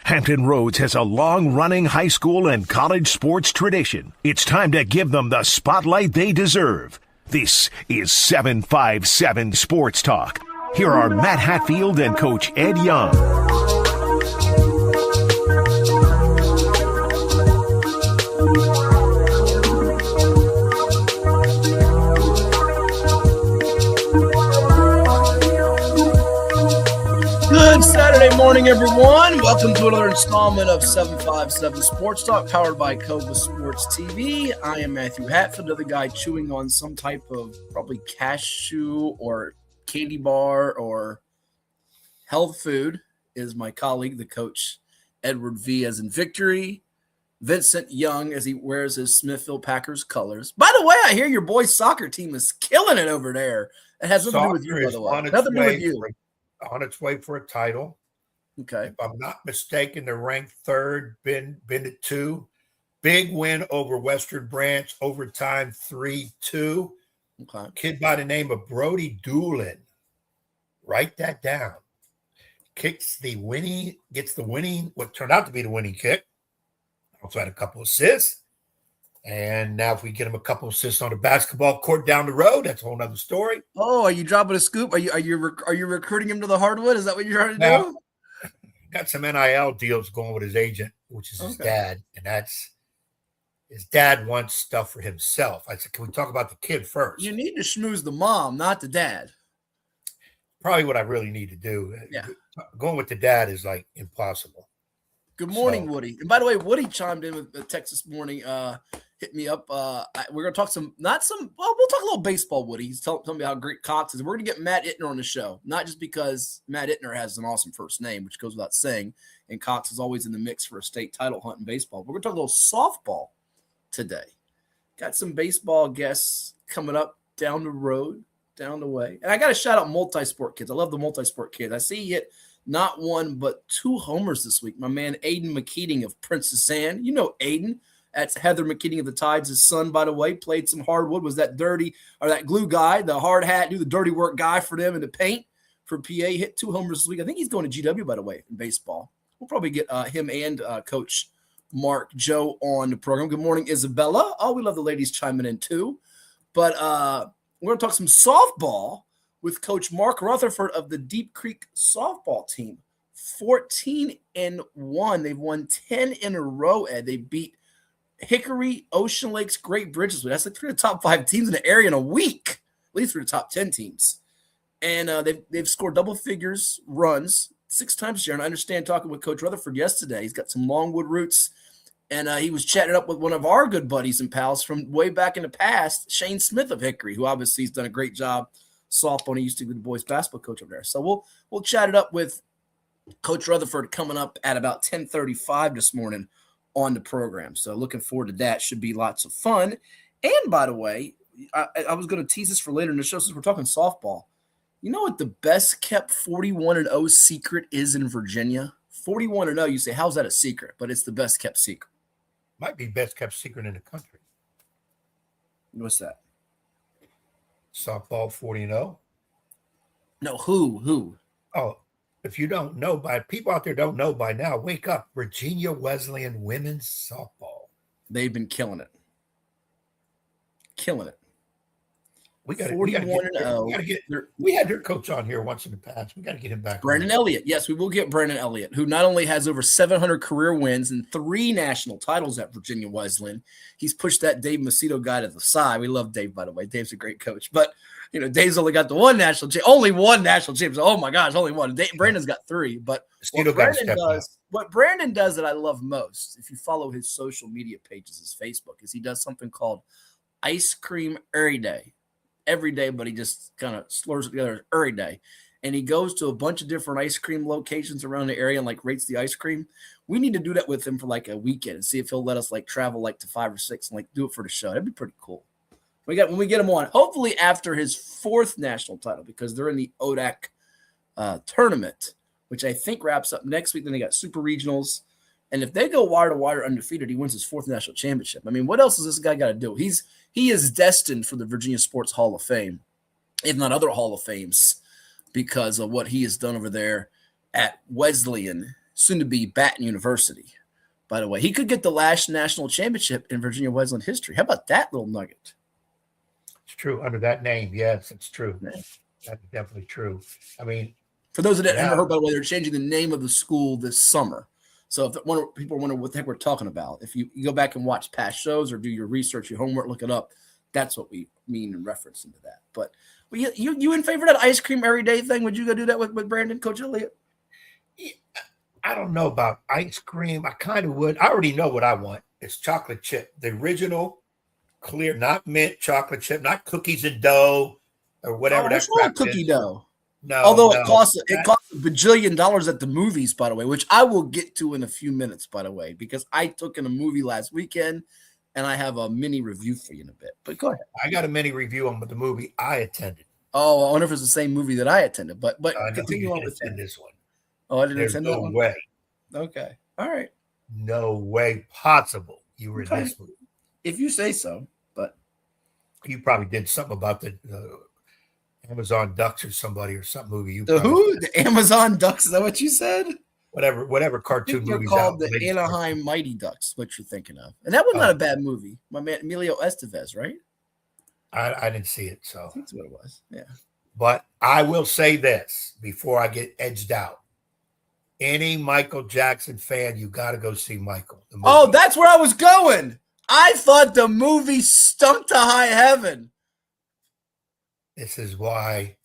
Hampton Roads has a long-running high school and college sports tradition. It's time to give them the spotlight they deserve. This is 757 Sports Talk. Here are Matt Hatfield and Coach Ed Young. Good Saturday morning, everyone. Welcome to another installment of 757 Sports Talk, powered by Cobra Sports TV. I am Matthew Hatfield, the other guy chewing on some type of probably cashew or candy bar or health food is my colleague, the coach, Edward V, as in victory. Vincent Young, as he wears his Smithfield Packers colors. By the way, I hear your boys' soccer team is killing it over there. It has nothing to do with you, by the way. Nothing to do with you. On its way for a title. Okay. If I'm not mistaken, they're ranked third, been at 2. Big win over Western Branch, overtime 3-2. Okay. Kid by the name of Brody Doolin. Write that down. Gets the winning, what turned out to be the winning kick. Also had a couple assists. And now if we get him a couple assists on the basketball court down the road, that's a whole nother story. Oh, are you dropping a scoop? Are you recruiting him to the hardwood? Is that what you're trying to do? Got some NIL deals going with his agent, which is his dad, and that's his dad wants stuff for himself. I said, can we talk about the kid first? You need to schmooze the mom, not the dad. Probably what I really need to do. Yeah. Going with the dad is like impossible. Good morning, Woody. And by the way, Woody chimed in with the text this morning. Hit me up. We're going to talk we'll talk a little baseball, Woody. He's telling me how great Cox is. We're going to get Matt Ittner on the show, not just because Matt Ittner has an awesome first name, which goes without saying, and Cox is always in the mix for a state title hunt in baseball. But we're going to talk a little softball today. Got some baseball guests coming up down the road, down the way. And I got to shout out multi-sport kids. I love the multi-sport kids. I see you hit not one, but 2 homers this week. My man, Aiden McKeating of Princess Anne. You know Aiden. That's Heather McKeating of the Tides. His son, by the way, played some hardwood, was that glue guy, the hard hat, do the dirty work guy for them in the paint for PA. Hit 2 homers this week. I think he's going to GW, by the way, in baseball. We'll probably get him and Coach Mark Joe on the program. Good morning, Isabella. Oh, we love the ladies chiming in too. But we're going to talk some softball with Coach Mark Rutherford of the Deep Creek softball team. 14-1. They've won 10 in a row, Ed. They beat Hickory, Ocean Lakes, Great Bridges. That's like 3 of the top 5 teams in the area in a week, at least 3 of the top 10 teams. And they've scored double figures runs 6 times this year. And I understand talking with Coach Rutherford yesterday, he's got some Longwood roots. And he was chatting up with one of our good buddies and pals from way back in the past, Shane Smith of Hickory, who obviously has done a great job softball. He used to be the boys basketball coach over there. So we'll chat it up with Coach Rutherford coming up at about 10:35 this morning on the program. So looking forward to that. Should be lots of fun. And by the way, I was going to tease this for later in the show since we're talking softball. You know what the best kept 41-0 secret is in Virginia? 41-0, you say, how's that a secret? But it's the best kept secret. Might be best kept secret in the country. What's that? Softball 40-0. No, who? Oh, if you don't know people out there don't know by now, wake up. Virginia Wesleyan women's softball. They've been killing it. We got 41-0. We had their coach on here once in the past. We got to get him back. Brandon Elliott. Yes, we will get Brandon Elliott, who not only has over 700 career wins and 3 national titles at Virginia Wesleyan. He's pushed that Dave Macedo guy to the side. We love Dave, by the way. Dave's a great coach. But, Dave's only got only one national championship. Oh, my gosh, only one. Brandon's got 3. But what Brandon does that I love most, if you follow his social media pages, his Facebook, is he does something called Ice Cream Every Day. Every day, but he just kind of slurs it together every day. And he goes to a bunch of different ice cream locations around the area and rates the ice cream. We need to do that with him for a weekend and see if he'll let us travel to 5 or 6 and do it for the show. That'd be pretty cool. When we get him on, hopefully after his 4th national title, because they're in the ODAC tournament, which I think wraps up next week. Then they got super regionals. And if they go wire to wire undefeated, he wins his 4th national championship. I mean, what else has this guy got to do? He is destined for the Virginia Sports Hall of Fame, if not other Hall of Fames, because of what he has done over there at Wesleyan soon to be Baton University. By the way, he could get the last national championship in Virginia Wesleyan history. How about that little nugget? It's true under that name. Yes, it's true. Yeah. That's definitely true. I mean, for those that haven't heard, by the way, they're changing the name of the school this summer. So if people wonder what the heck we're talking about, if you go back and watch past shows or do your research, your homework, look it up. That's what we mean in reference into that. But you in favor of that ice cream every day thing? Would you go do that with Brandon, Coach Elliott? I don't know about ice cream. I kind of would. I already know what I want. It's chocolate chip, the original, clear, not mint chocolate chip, not cookies and dough or whatever that crap cookie is. dough. No, although it costs $1 bajillion at the movies, by the way, which I will get to in a few minutes, by the way, because I took in a movie last weekend, and I have a mini review for you in a bit. But go ahead. I got a mini review on the movie I attended. Oh, I wonder if it's the same movie that I attended. But continue on with this one. Oh, I didn't attend that one? No way. Okay. All right. No way possible you were in this movie. If you say so, but you probably did something about the Amazon Ducks or somebody or some movie. The Amazon Ducks? Is that what you said? Whatever cartoon movie called the Anaheim Mighty Ducks. What you're thinking of? And that was not a bad movie. My man Emilio Estevez, right? I didn't see it, so that's what it was. Yeah. But I will say this before I get edged out. Any Michael Jackson fan, you got to go see Michael. Oh, that's where I was going. I thought the movie stunk to high heaven. This is why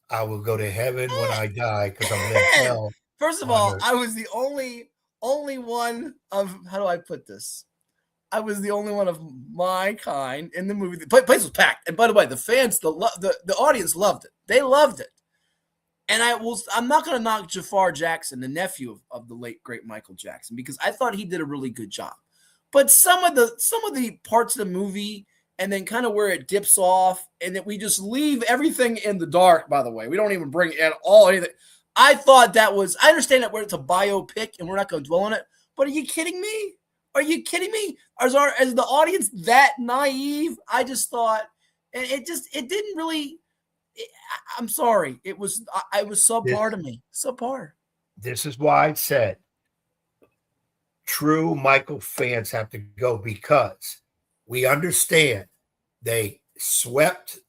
I will go to heaven when I die, because I'm in hell. First of all, I was the only one of, how do I put this? I was the only one of my kind in the movie. The place was packed. And by the way, the fans, the audience loved it. They loved it. And I'm not going to knock Jafar Jackson, the nephew of the late, great Michael Jackson, because I thought he did a really good job. But some of the parts of the movie, and then kind of where it dips off, and that we just leave everything in the dark, by the way. We don't even bring at all anything. I thought I understand that where it's a biopic and we're not going to dwell on it, but are you kidding me? Are you kidding me? Is the audience that naive? I just thought, it didn't really, I'm sorry. It was subpar to me. Subpar. This is why I said true Michael fans have to go, because we understand they swept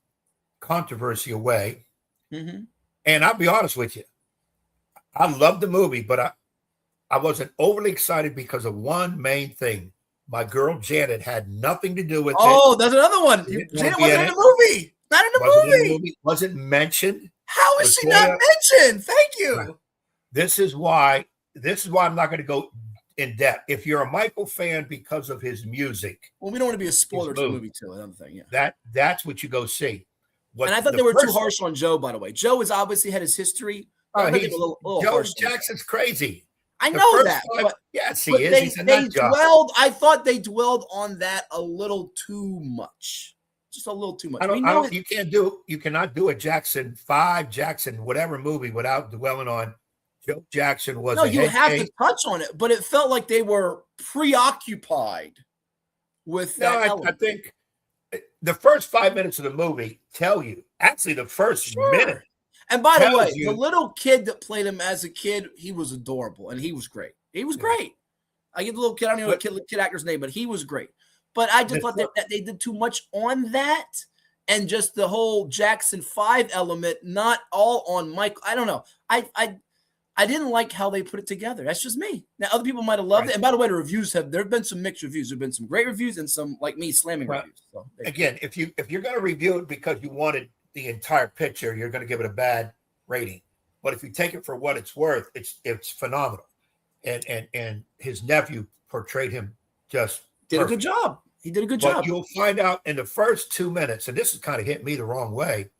controversy away. Mm-hmm. And I'll be honest with you. I loved the movie, but I wasn't overly excited because of one main thing. My girl Janet had nothing to do with it. Oh, that's another one. Janet wasn't in the movie. Not in the movie. Wasn't mentioned. How is she not mentioned? Thank you. Right. This is why I'm not going to go in depth. If you're a Michael fan because of his music. Well, we don't want to be a spoiler to the movie too. Another thing, yeah. That's what you go see. And I thought they were too harsh on Joe, by the way. Joe has obviously had his history. Joe Jackson's crazy. I know that. Yes, he is. He's a nut job. I thought they dwelled on that a little too much. Just a little too much. You cannot do a Jackson 5, Jackson whatever movie without dwelling on Joe Jackson was. No, you have to touch on it, but it felt like they were preoccupied with that. No, I think the first 5 minutes of the movie tell you. Actually, the first minute. And by the way, the little kid that played him as a kid, he was adorable, and he was great. He was great. I get the little kid, I don't know the kid actor's name, but he was great. But I just thought that they did too much on that, and just the whole Jackson 5 element, not all on Michael. I don't know. I didn't like how they put it together. That's just me. Now, other people might have loved it. And by the way, the reviews there have been some mixed reviews. There have been some great reviews and some, like me, slamming reviews. So, again, if you're going to review it because you wanted the entire picture, you're going to give it a bad rating. But if you take it for what it's worth, it's phenomenal. And his nephew portrayed him just did perfect. A good job. He did a good job. You'll find out in the first 2 minutes, and this has kind of hit me the wrong way.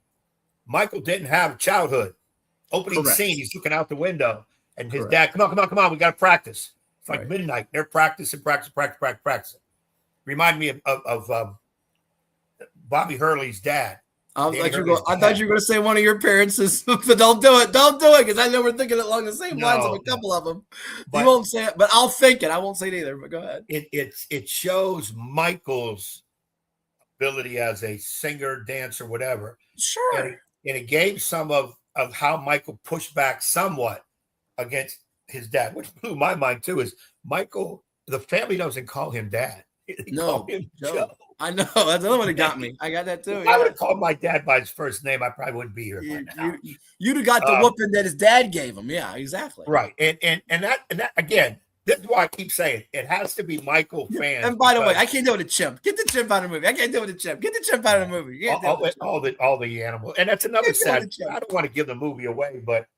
Michael didn't have a childhood. Opening scene, he's looking out the window, and his dad, come on, we got to practice. It's like midnight. They're practicing. Remind me of Bobby Hurley's dad. I thought you were going to say one of your parents is, but don't do it, because I know we're thinking along the same lines of a couple of them. You won't say it, but I'll think it. I won't say it either, but go ahead. It shows Michael's ability as a singer, dancer, whatever. Sure. And it gave some of how Michael pushed back somewhat against his dad, which blew my mind too, is Michael. The family doesn't call him dad. They call him Joe. I know. That's another one that got me. I got that too. If I would have called my dad by his first name, I probably wouldn't be here by now. You'd have got the whooping that his dad gave him. Yeah, exactly. Right. And that again, this is why I keep saying it has to be Michael fans. And by the way, I can't do it with a chimp. Get the chimp out of the movie. I can't do it with a chimp. Get the chimp out of the movie. All the animals. And that's another sad. I don't want to give the movie away, but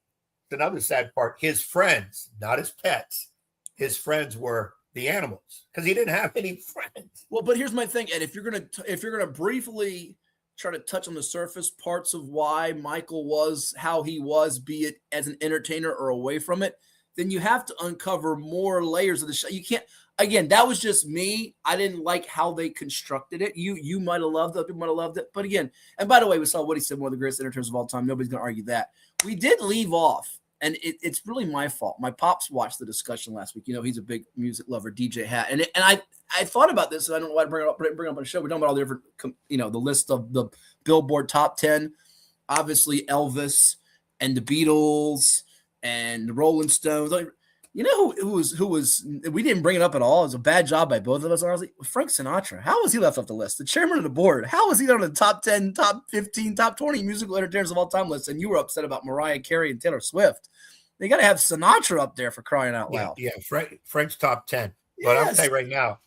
it's another sad part. His friends, not his pets, his friends were the animals because he didn't have any friends. Well, but here's my thing, Ed. If you're gonna briefly try to touch on the surface parts of why Michael was how he was, be it as an entertainer or away from it, then you have to uncover more layers of the show. You can't. Again, that was just me. I didn't like how they constructed it. You might have loved it. You might have loved it. But again, and by the way, we saw what he said, one of the greatest entertainers of all time. Nobody's gonna argue that. We did leave off. And it's really my fault. My pops watched the discussion last week. You know, he's a big music lover, DJ Hat. And I thought about this, and I don't know why to bring it up on the show. We're talking about all the different, the list of the Billboard top 10. Obviously, Elvis and the Beatles and the Rolling Stones. You know who was we didn't bring it up at all. It was a bad job by both of us, honestly. Frank Sinatra. How was he left off the list? The chairman of the board. How was he on the top 10, top 15, top 20 musical entertainers of all time list? And you were upset about Mariah Carey and Taylor Swift. They got to have Sinatra up there for crying out loud. Yeah, Frank's top 10. But I'm saying right now,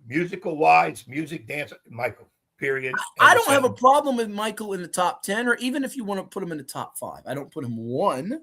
musical wise, music, dance, Michael, period. I don't have a problem with Michael in the top 10, or even if you want to put him in the top 5. I don't put him 1.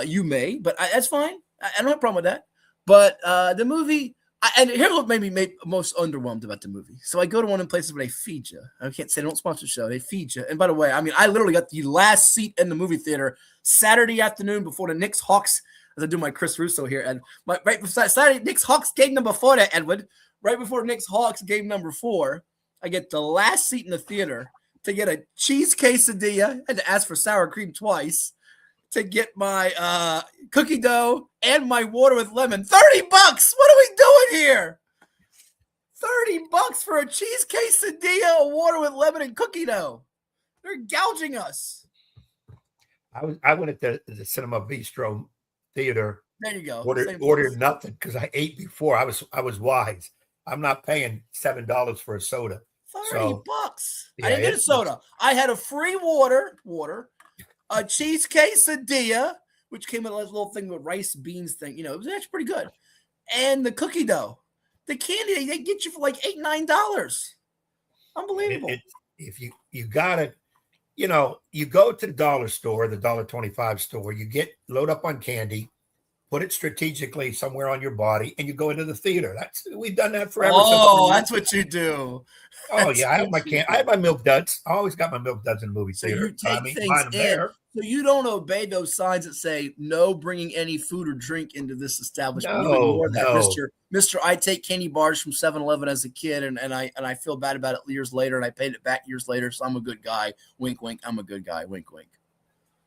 You may, but that's fine. I don't have a problem with that. But the movie, and here's what made me most underwhelmed about the movie. So I go to one of the places where they feed you. I can't say they don't sponsor the show. They feed you. And by the way, I mean, I literally got the last seat in the movie theater Saturday afternoon before the Knicks Hawks, as I do my Chris Russo here. And right beside Saturday, Knicks Hawks game number 4 there, Edward. Right before Knicks Hawks game number 4, I get the last seat in the theater to get a cheese quesadilla. I had to ask for sour cream twice. To get my cookie dough and my water with lemon. $30. What are we doing here? $30 for a cheese quesadilla, a water with lemon, and cookie dough. They're gouging us. I went at the Cinema Bistro theater. There you go. Ordered nothing because I ate before. I was wise. I'm not paying $7 for a soda. $30. Yeah, I didn't get a soda. I had a free water. A cheese quesadilla, which came with a little thing with rice beans thing. It was actually pretty good. And the cookie dough. The candy, they get you for like $8, $9. Unbelievable. If you got it, you go to the dollar store, the $1.25 store, you load up on candy, put it strategically somewhere on your body, and you go into the theater. We've done that forever. Oh, that's what you do. Oh, yeah. I have my Milk Duds. I always got my Milk Duds in the movie theater. You take things in. So you don't obey those signs that say no bringing any food or drink into this establishment. No. Mr. I take candy bars from 7-Eleven as a kid, and I feel bad about it years later, and I paid it back years later, so I'm a good guy. Wink, wink. I'm a good guy. Wink, wink.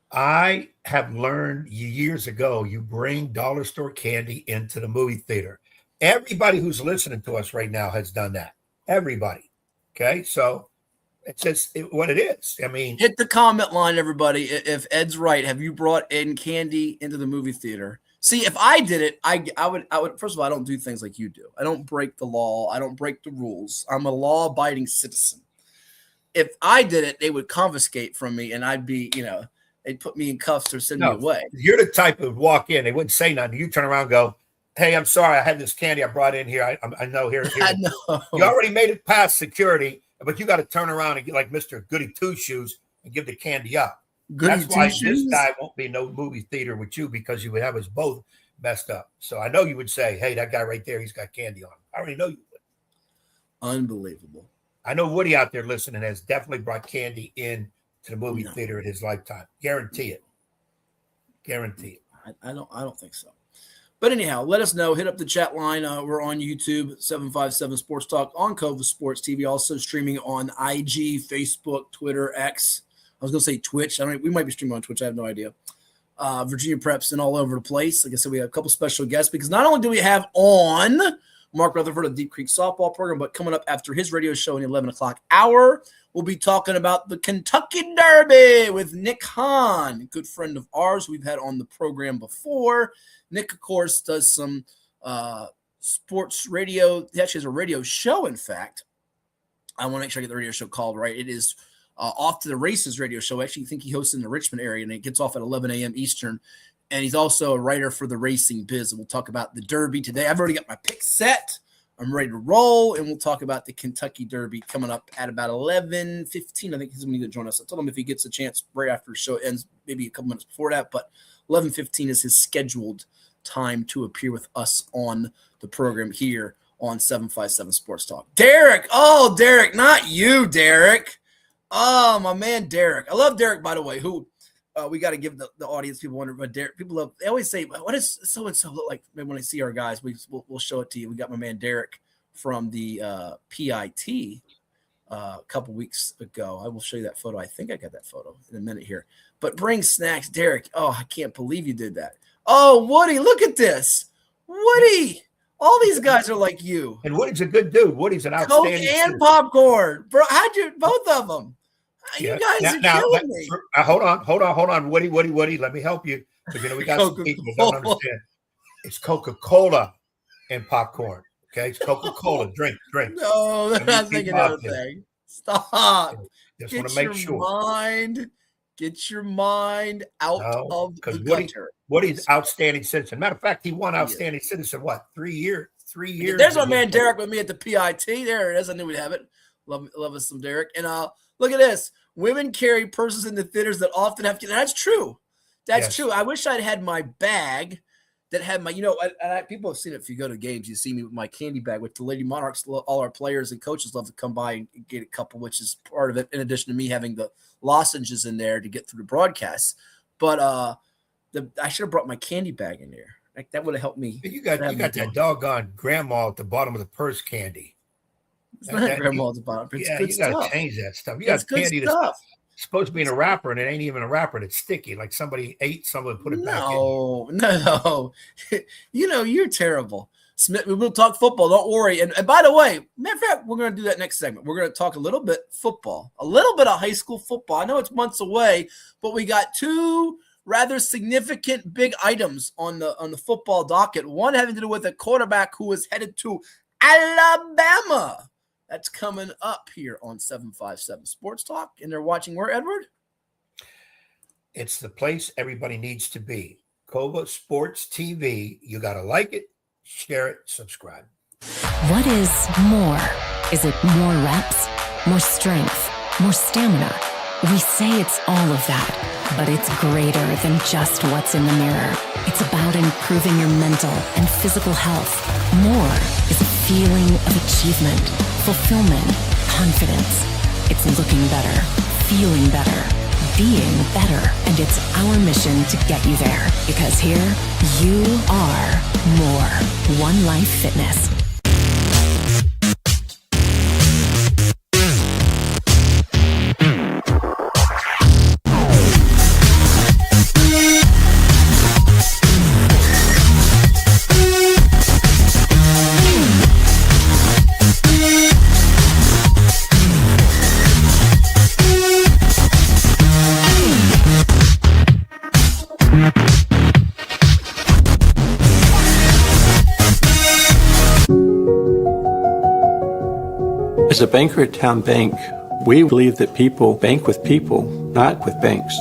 I have learned years ago, you bring dollar store candy into the movie theater. Everybody who's listening to us right now has done that. Everybody. Okay, so it's just what it is. I mean, hit the comment line, everybody. If Ed's right, have you brought in candy into the movie theater? See, if I did it, I would. First of all, I don't do things like you do. I don't break the law. I don't break the rules. I'm a law-abiding citizen. If I did it, they would confiscate from me, and I'd be, they'd put me in cuffs or send me away. You're the type of walk in. They wouldn't say nothing. You turn around and go, hey, I'm sorry. I had this candy I brought in here. I know here. I know. You already made it past security, but you got to turn around and get like Mr. Goody Two-Shoes and give the candy up. That's why this guy won't be no movie theater with you because you would have us both messed up. So I know you would say, hey, that guy right there, he's got candy on him. I already know you would. Unbelievable. I know Woody out there listening has definitely brought candy in to the movie theater in his lifetime. Guarantee it. Guarantee it. I don't think so. But anyhow, let us know. Hit up the chat line. We're on YouTube, 757 Sports Talk, on Cova Sports TV, also streaming on IG, Facebook, Twitter, X. I was going to say Twitch. We might be streaming on Twitch. I have no idea. Virginia Preps and all over the place. Like I said, we have a couple special guests because not only do we have on Mark Rutherford of Deep Creek softball program. But coming up after his radio show in the 11 o'clock hour, we'll be talking about the Kentucky Derby with Nick Hahn, a good friend of ours we've had on the program before. Nick, of course, does some sports radio. He actually has a radio show, in fact. I want to make sure I get the radio show called right. It is Off to the Races radio show. I actually think he hosts in the Richmond area, and it gets off at 11 a.m. Eastern. And he's also a writer for The Racing Biz. And we'll talk about the Derby today. I've already got my pick set. I'm ready to roll, and we'll talk about the Kentucky Derby coming up at about 11:15. I think he's going to join us. I told him if he gets a chance right after the show ends, maybe a couple minutes before that, but 11:15 is his scheduled time to appear with us on the program here on 757 Sports Talk. Derek. Oh, Derek, not you, Derek. Oh, my man, Derek. I love Derek, by the way, who we got to give the audience, people wonder, but Derek, people love, they always say, what does so-and-so look like? Maybe when I see our guys, we'll show it to you. We got my man, Derek, from the PIT a couple weeks ago. I will show you that photo. I think I got that photo in a minute here. But bring snacks, Derek. Oh, I can't believe you did that. Oh, Woody, look at this. Woody. All these guys are like you. And Woody's a good dude. Woody's an outstanding Coke and popcorn. Bro, how'd you, both of them? Yeah. You guys are killing me. Hold on. Woody. Let me help you. Because we got some people who don't understand. It's Coca-Cola and popcorn. Okay? It's Coca-Cola. Drink. No, they're not thinking anything. Stop. Just want to make sure. Get your mind out of the gutter. Woody's outstanding citizen. Matter of fact, he won outstanding citizen, 3 years? 3 years. There's my man Derek with me at the PIT. There it is. I knew we'd have it. Love us some Derek. And look at this. Women carry purses in the theaters that often have to. That's true. That's true. I wish I'd had my bag that had my, people have seen it. If you go to games, you see me with my candy bag, with the Lady Monarchs. All our players and coaches love to come by and get a couple, which is part of it, in addition to me having the lozenges in there to get through the broadcast. But I should have brought my candy bag in there. Like, that would have helped me. You got that doggone grandma at the bottom of the purse candy. It's not grandma at the bottom. It's good you got to stuff. change that stuff. You got candy that's supposed to be in a wrapper, and it ain't even a wrapper, and it's sticky. Like somebody ate some and put it back in. No. You're terrible. Smith, we will talk football. Don't worry. And by the way, matter of fact, we're going to do that next segment. We're going to talk a little bit football, a little bit of high school football. I know it's months away, but we got two rather significant big items on the football docket. One having to do with a quarterback who is headed to Alabama. That's coming up here on 757 Sports Talk. And they're watching where, Edward? It's the place everybody needs to be. Cova Sports TV. You got to like it, share it, subscribe. What is more? Is it more reps, more strength, more stamina? We say it's all of that, but it's greater than just what's in the mirror. It's about improving your mental and physical health. More is a feeling of achievement, fulfillment, confidence. It's looking better, feeling better, being better. And it's our mission to get you there, because here you are more. One Life Fitness. As a banker at Town Bank, we believe that people bank with people, not with banks.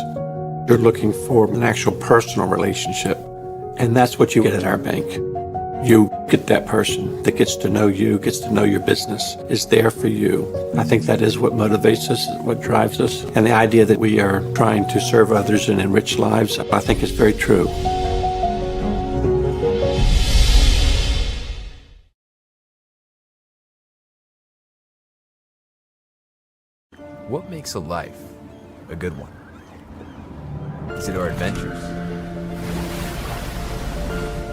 You're looking for an actual personal relationship, and that's what you get at our bank. You get that person that gets to know you, gets to know your business, is there for you. I think that is what motivates us, what drives us, and the idea that we are trying to serve others and enrich lives, I think is very true. What makes a life a good one? Is it our adventures?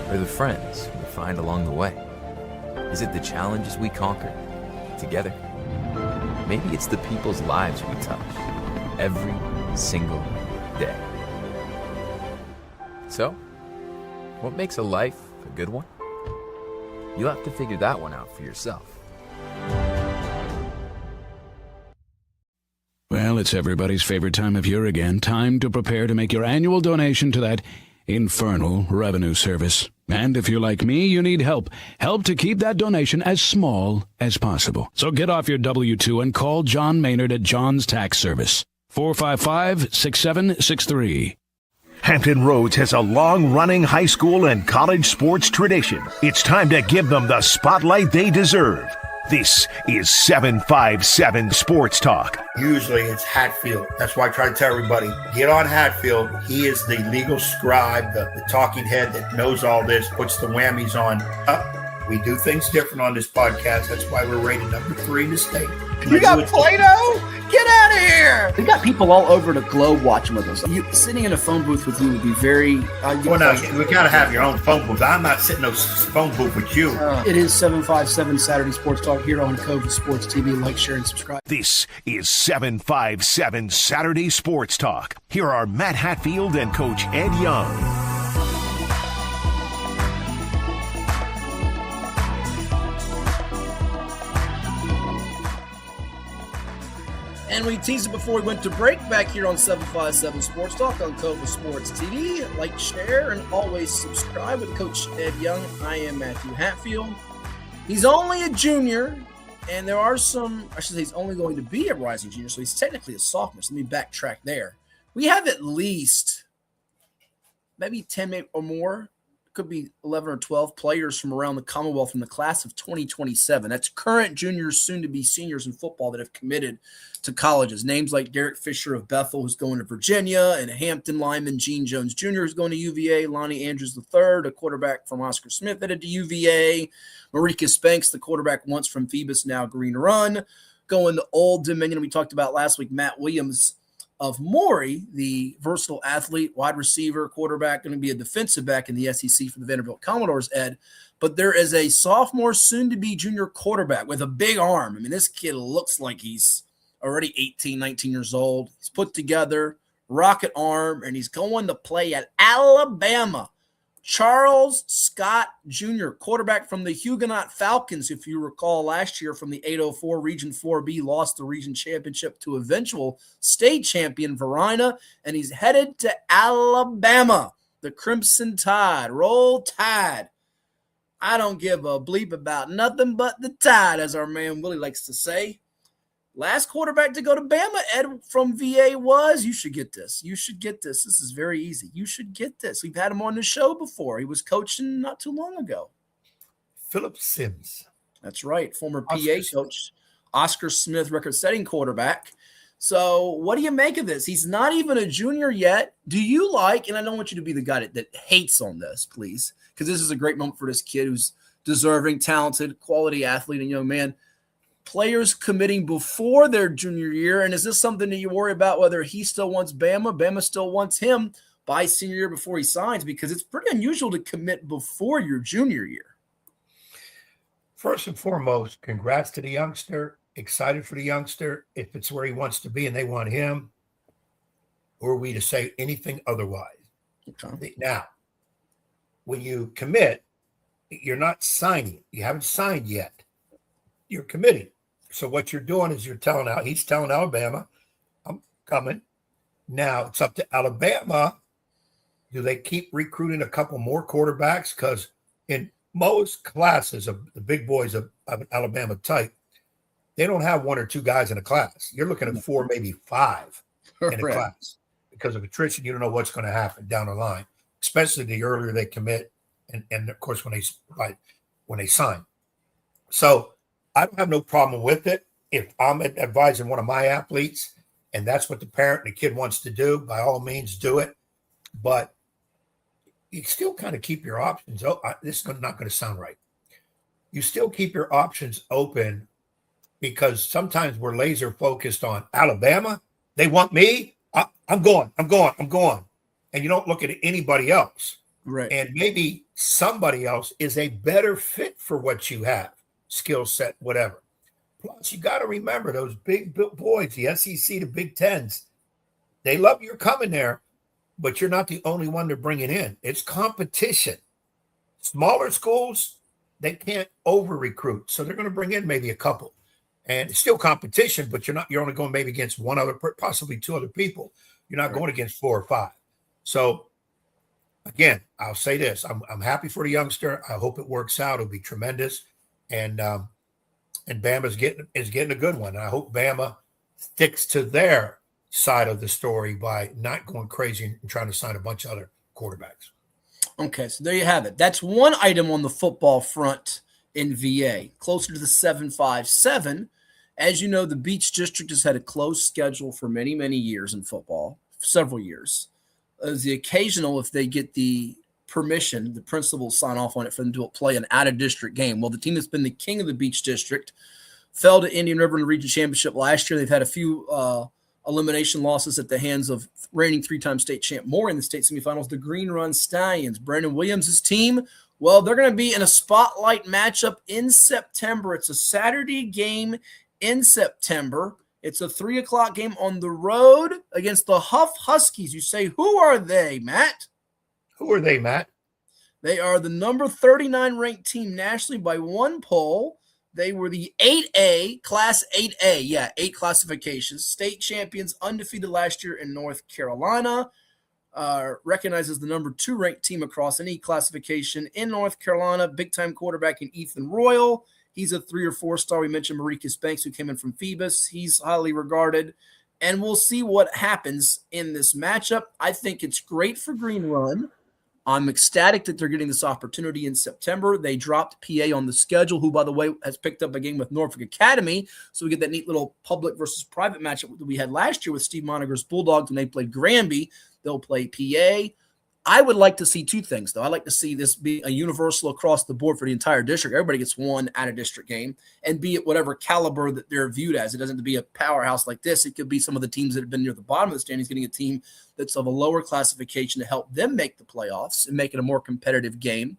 Or the friends we find along the way? Is it the challenges we conquer together? Maybe it's the people's lives we touch every single day. So, what makes a life a good one? You'll have to figure that one out for yourself. Well, it's everybody's favorite time of year again. Time to prepare to make your annual donation to that infernal revenue service. And if you're like me, you need help. Help to keep that donation as small as possible. So get off your W-2 and call John Maynard at John's Tax Service. 455-6763. Hampton Roads has a long-running high school and college sports tradition. It's time to give them the spotlight they deserve. This is 757 Sports Talk. Usually it's Hatfield. That's why I try to tell everybody, get on Hatfield. He is the legal scribe, the talking head that knows all this, puts the whammies on. We do things different on this podcast. That's why we're rated number 3 in the state. You got Play-Doh? Get out of here! We got people all over the globe watching with us. Sitting in a phone booth with you would be very... well, now, we got to have your own phone booth. I'm not sitting in a phone booth with you. It is 757 Saturday Sports Talk here on Cove Sports TV. Like, share, and subscribe. This is 757 Saturday Sports Talk. Here are Matt Hatfield and Coach Ed Young. And we teased it before we went to break back here on 757 Sports Talk on Cove Sports TV. Like, share, and always subscribe with Coach Ed Young. I am Matthew Hatfield. He's only a junior, and there are some, I should say he's only going to be a rising junior, so he's technically a sophomore. So let me backtrack there. We have at least maybe 10 or more, could be 11 or 12 players from around the Commonwealth in the class of 2027. That's current juniors, soon to be seniors in football that have committed to colleges. Names like Derek Fisher of Bethel, who's going to Virginia, and Hampton lineman Gene Jones Jr., who's going to UVA, Lonnie Andrews III, a quarterback from Oscar Smith headed to UVA, Marika Spanks, the quarterback once from Phoebus, now Green Run, going to Old Dominion. We talked about last week, Matt Williams of Maury, the versatile athlete, wide receiver, quarterback, going to be a defensive back in the SEC for the Vanderbilt Commodores, Ed. But there is a sophomore, soon-to-be junior quarterback with a big arm. I mean, this kid looks like he's already 18, 19 years old. He's put together, rocket arm, and he's going to play at Alabama. Charles Scott Jr., quarterback from the Huguenot Falcons, if you recall last year from the 804 Region 4B, lost the region championship to eventual state champion Verina, and he's headed to Alabama. The Crimson Tide, roll Tide. I don't give a bleep about nothing but the Tide, as our man Willie likes to say. Last quarterback to go to Bama, Ed, from VA was, you should get this. You should get this. This is very easy. You should get this. We've had him on the show before. He was coaching not too long ago. Philip Sims. That's right. Former PA coach, Oscar Smith, record-setting quarterback. So what do you make of this? He's not even a junior yet. Do you like, and I don't want you to be the guy that hates on this, please, because this is a great moment for this kid who's deserving, talented, quality athlete, and young man. Players committing before their junior year, and is this something that you worry about, whether he still wants Bama, Bama still wants him by senior year before he signs, because it's pretty unusual to commit before your junior year? First and foremost, congrats to the youngster. Excited for the youngster. If it's where he wants to be and they want him, who are we to say anything otherwise? Okay. Now, when you commit, you're not signing. You haven't signed yet. You're committing. So what you're doing is he's telling Alabama, I'm coming. Now it's up to Alabama. Do they keep recruiting a couple more quarterbacks? Because in most classes of the big boys of an Alabama type, they don't have one or two guys in a class. You're looking at 4, maybe 5 in a class. Because of attrition, you don't know what's going to happen down the line, especially the earlier they commit and of course when they sign. So I don't have no problem with it. If I'm advising one of my athletes and that's what the parent and the kid wants to do, by all means do it. But you still kind of keep your options open. This is not going to sound right. You still keep your options open because sometimes we're laser focused on Alabama. They want me. I'm going. And you don't look at anybody else. Right. And maybe somebody else is a better fit for what you have. Skill set, whatever. Plus, you got to remember those big boys, the SEC, the Big Tens, they love your coming there, but you're not the only one they're bringing in. It's competition. Smaller schools, they can't over recruit. So they're going to bring in maybe a couple. And it's still competition, but you're only going maybe against one other, possibly two other people. You're not going against 4 or 5. So again, I'll say this. I'm happy for the youngster. I hope it works out. It'll be tremendous. And Bama's getting a good one. And I hope Bama sticks to their side of the story by not going crazy and trying to sign a bunch of other quarterbacks. Okay, so there you have it. That's one item on the football front in VA, closer to the 757. As you know, the Beach District has had a closed schedule for many, many years in football, several years. As the occasional, if they get the permission, the principals sign off on it for them to play an out-of-district game. Well, the team that's been the king of the Beach District fell to Indian River in the region championship last year. They've had a few elimination losses at the hands of reigning 3-time state champ Moore in the state semifinals, the Green Run Stallions. Brandon Williams' team, well, they're going to be in a spotlight matchup in September. It's a Saturday game in September. It's a 3:00 game on the road against the Huff Huskies. You say, who are they, Matt? Who are they, Matt? They are the number 39 ranked team nationally by one poll. They were the 8A, Class 8A, 8 classifications, state champions, undefeated last year in North Carolina, recognized as the number 2 ranked team across any classification in North Carolina, big-time quarterback in Ethan Royal. He's a 3 or 4 star. We mentioned Maricus Banks, who came in from Phoebus. He's highly regarded, and we'll see what happens in this matchup. I think it's great for Green Run. I'm ecstatic that they're getting this opportunity in September. They dropped PA on the schedule, who, by the way, has picked up a game with Norfolk Academy. So we get that neat little public versus private matchup that we had last year with Steve Moniger's Bulldogs when they played Granby. They'll play PA. I would like to see 2 things, though. I'd like to see this be a universal across the board for the entire district. Everybody gets one out-of-district game, and be it whatever caliber that they're viewed as. It doesn't have to be a powerhouse like this. It could be some of the teams that have been near the bottom of the standings getting a team that's of a lower classification to help them make the playoffs and make it a more competitive game.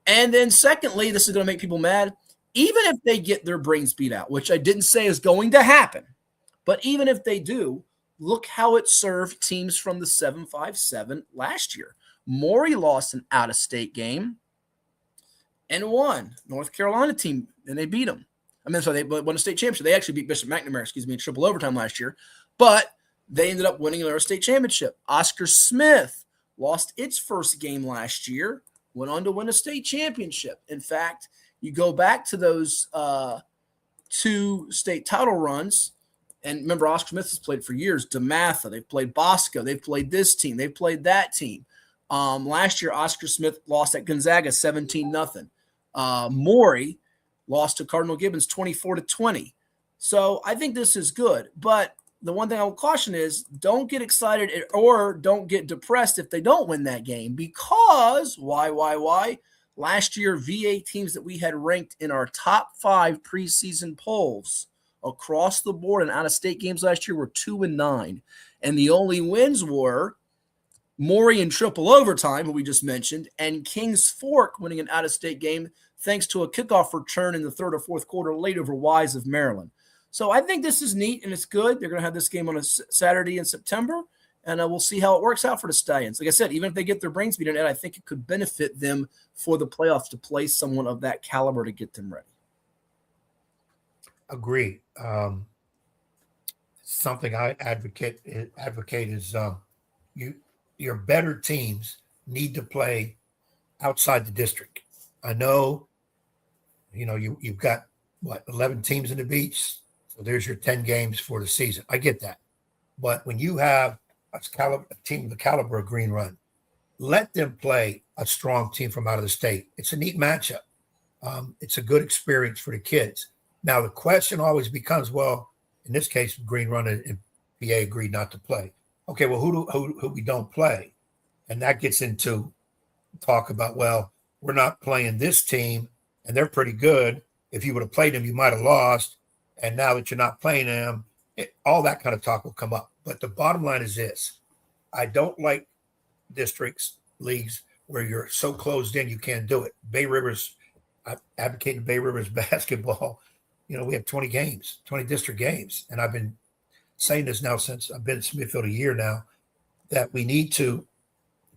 And then secondly, this is going to make people mad, even if they get their brains beat out, which I didn't say is going to happen, but even if they do, look how it served teams from the 757 last year. Maury lost an out-of-state game and won. North Carolina team, and they beat them. They won a state championship. They actually beat Bishop McNamara, in triple overtime last year, but they ended up winning their state championship. Oscar Smith lost its first game last year, went on to win a state championship. In fact, you go back to those 2 state title runs, and remember, Oscar Smith has played for years. DeMatha, they've played Bosco, they've played this team, they've played that team. Last year, Oscar Smith lost at Gonzaga 17-0. Maury lost to Cardinal Gibbons 24-20. So I think this is good. But the one thing I will caution is don't get excited or don't get depressed if they don't win that game, because why? Last year, VA teams that we had ranked in our top 5 preseason polls across the board and out-of-state games last year were 2-9. And the only wins were Maury in triple overtime, who we just mentioned, and Kings Fork winning an out-of-state game thanks to a kickoff return in the 3rd or 4th quarter late over Wise of Maryland. So I think this is neat and it's good. They're going to have this game on a Saturday in September, and we'll see how it works out for the Stallions. Like I said, even if they get their brains beat in, I think it could benefit them for the playoffs to play someone of that caliber to get them ready. Agree. Something I advocate is your better teams need to play outside the district. I know, you've got 11 teams in the Beach, so there's your 10 games for the season. I get that, but when you have a team of the caliber of Green Run, let them play a strong team from out of the state. It's a neat matchup. It's a good experience for the kids. Now, the question always becomes, well, in this case, Green Run and PA agreed not to play. Okay, well, who we don't play? And that gets into talk about, well, we're not playing this team, and they're pretty good. If you would have played them, you might have lost. And now that you're not playing them, all that kind of talk will come up. But the bottom line is this. I don't like districts, leagues, where you're so closed in you can't do it. Bay Rivers, I advocated Bay Rivers basketball. We have 20 district games. And I've been saying this now since I've been in Smithfield a year now, that we need to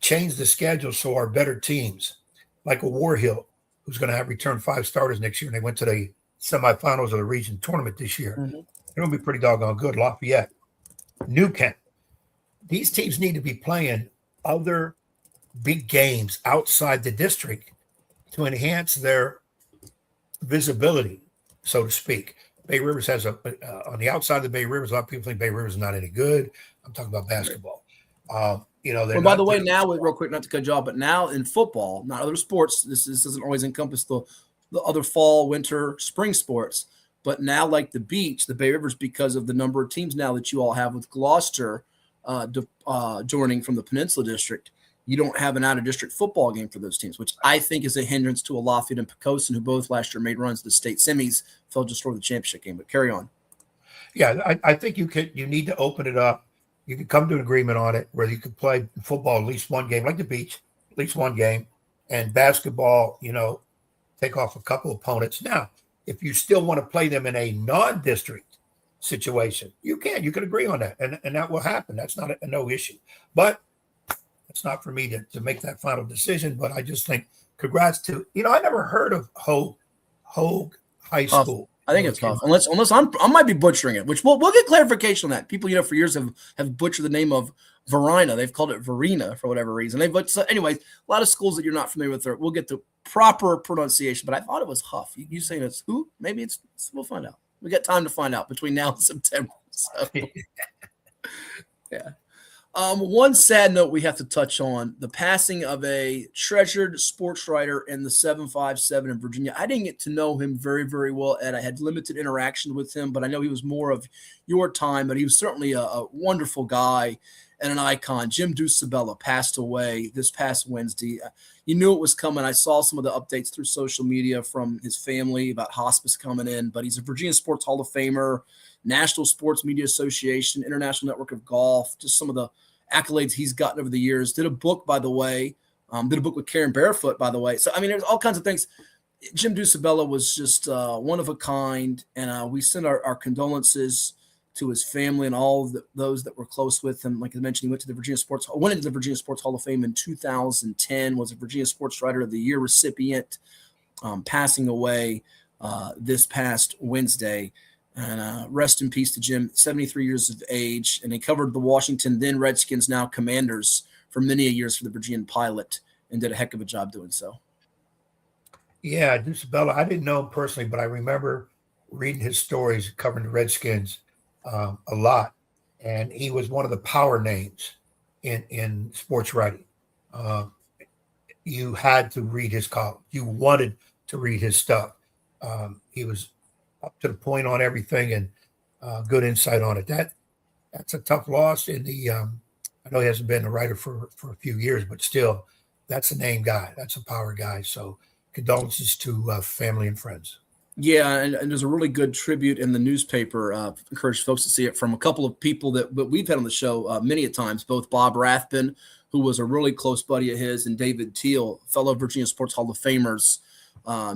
change the schedule so our better teams, like a War Hill, who's going to have returned 5 starters next year, and they went to the semifinals of the region tournament this year. They're going to be pretty doggone good. Lafayette, New Kent. These teams need to be playing other big games outside the district to enhance their visibility, so to speak. Bay Rivers has on the outside of the Bay Rivers, a lot of people think Bay Rivers is not any good. I'm talking about basketball. Well, by the way, now, real quick, not to cut you off, but now in football, not other sports, this doesn't always encompass the other fall, winter, spring sports, but now like the beach, the Bay Rivers, because of the number of teams now that you all have with Gloucester joining from the Peninsula District, you don't have an out-of-district football game for those teams, which I think is a hindrance to a Lafayette and Pocosin, who both last year made runs to the state semis, fell just short of the championship game. But carry on. Yeah, I think you need to open it up. You can come to an agreement on it where you can play football at least one game, like the beach, at least one game, and basketball, take off a couple opponents. Now, if you still want to play them in a non-district situation, you can agree on that, and that will happen. That's not a no issue. But it's not for me to make that final decision, but I just think congrats to, I never heard of Hogue High School. I think it's tough, unless I might be butchering it, which we'll get clarification on that. People, for years have butchered the name of Verina. They've called it Verena for whatever reason. So anyways, a lot of schools that you're not familiar with, we'll get the proper pronunciation, but I thought it was Huff. You saying it's who? Maybe we'll find out. We got time to find out between now and September. So. Yeah. One sad note we have to touch on, the passing of a treasured sports writer in the 757 in Virginia. I didn't get to know him very, very well, Ed. I had limited interaction with him, but I know he was more of your time, but he was certainly a wonderful guy and an icon. Jim Ducibella passed away this past Wednesday. You knew it was coming. I saw some of the updates through social media from his family about hospice coming in, but he's a Virginia Sports Hall of Famer, National Sports Media Association, International Network of Golf, just some of the accolades he's gotten over the years. Did a book, by the way. Did a book with Karen Barefoot, by the way. So, there's all kinds of things. Jim Ducibella was just one of a kind, and we send our condolences to his family and all those that were close with him. Like I mentioned, he went into the Virginia Sports Hall of Fame in 2010, was a Virginia Sports Writer of the Year recipient, passing away this past Wednesday. And rest in peace to Jim, 73 years of age. And he covered the Washington, then Redskins, now Commanders, for many years for the Virginia Pilot, and did a heck of a job doing so. Yeah, Ducibella, I didn't know him personally, but I remember reading his stories covering the Redskins a lot. And he was one of the power names in sports writing. You had to read his column. You wanted to read his stuff. He was up to the point on everything and good insight on it. That's a tough loss in the I know he hasn't been a writer for a few years, but still, that's a name guy. That's a power guy. So condolences to family and friends. Yeah, and there's a really good tribute in the newspaper. Encourage folks to see it from a couple of people that we've had on the show many a times, both Bob Rathbun, who was a really close buddy of his, and David Teal, fellow Virginia Sports Hall of Famers.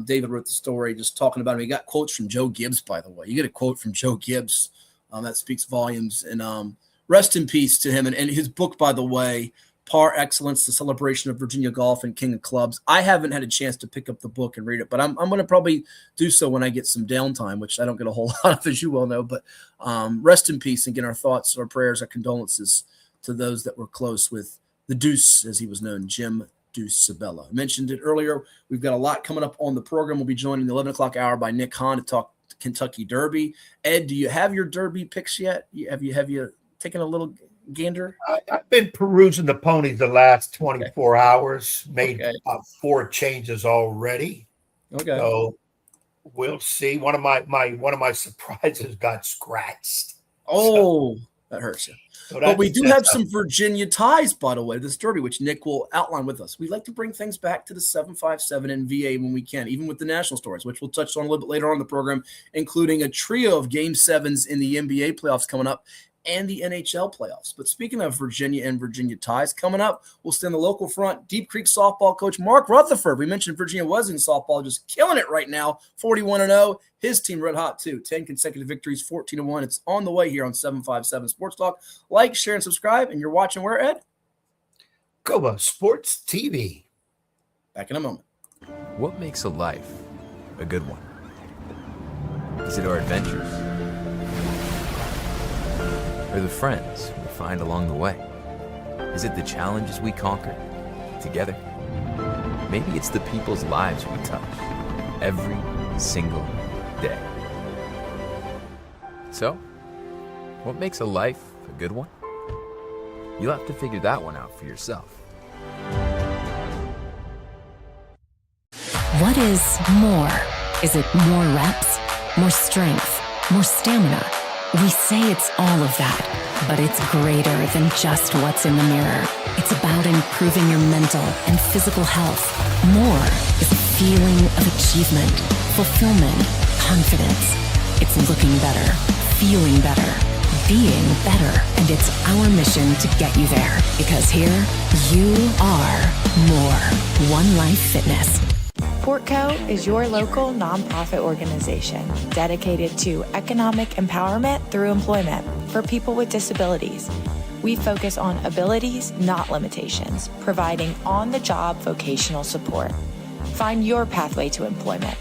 David wrote the story just talking about him. He got quotes from Joe Gibbs, by the way. You get a quote from Joe Gibbs that speaks volumes. And rest in peace to him. And his book, by the way, Par Excellence, The Celebration of Virginia Golf and King of Clubs. I haven't had a chance to pick up the book and read it, but I'm going to probably do so when I get some downtime, which I don't get a whole lot of, as you well know. But rest in peace. Again, our thoughts, our prayers, our condolences to those that were close with the Deuce, as he was known, Jim Ducibella. I mentioned it earlier. We've got a lot coming up on the program. We'll be joined in the 11 o'clock hour by Nick Hahn to talk Kentucky Derby. Ed, do you have your Derby picks yet? Have you taken a little gander? I've been perusing the ponies the last 24 hours. Made 4 changes already. Okay. So we'll see. One of my surprises got scratched. Oh, that hurts you. So but we do have some Virginia ties, by the way, this Derby, which Nick will outline with us. We like to bring things back to the 757 and VA when we can, even with the national stories, which we'll touch on a little bit later on in the program, including a trio of Game 7s in the NBA playoffs coming up and the NHL playoffs. But speaking of Virginia and Virginia ties, coming up, we'll stay on the local front. Deep Creek softball coach Mark Rutherford. We mentioned Virginia was in softball, just killing it right now, 41-0. His team red hot too, 10 consecutive victories, 14-1. It's on the way here on 757 Sports Talk. Like, share, and subscribe. And you're watching where, Ed? Coba Sports TV. Back in a moment. What makes a life a good one? Is it our adventures? Or the friends we find along the way? Is it the challenges we conquer together? Maybe it's the people's lives we touch every single day. So, what makes a life a good one? You'll have to figure that one out for yourself. What is more? Is it more reps, more strength, more stamina? We say it's all of that, but it's greater than just what's in the mirror. It's about improving your mental and physical health. More is a feeling of achievement, fulfillment, confidence. It's looking better, feeling better, being better, and it's our mission to get you there. Because here, you are more. One Life Fitness. Portco is your local nonprofit organization dedicated to economic empowerment through employment for people with disabilities. We focus on abilities, not limitations, providing on-the-job vocational support. Find your pathway to employment.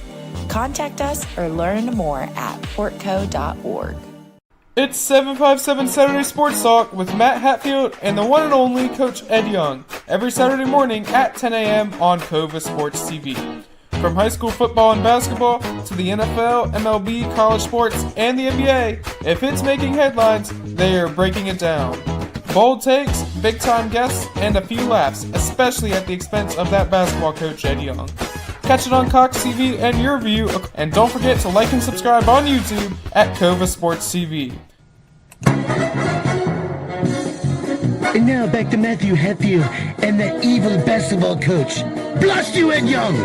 Contact us or learn more at portco.org. It's 757 Saturday Sports Talk with Matt Hatfield and the one and only Coach Ed Young, every Saturday morning at 10 a.m. on Cova Sports TV. From high school football and basketball to the NFL, MLB, college sports, and the NBA, if it's making headlines, they are breaking it down. Bold takes, big-time guests, and a few laughs, especially at the expense of that basketball coach Ed Young. Catch it on Cox TV and your view, and don't forget to like and subscribe on YouTube at Cova Sports TV. And now back to Matthew Hatfield and the evil basketball coach. Blast you, Ed Young!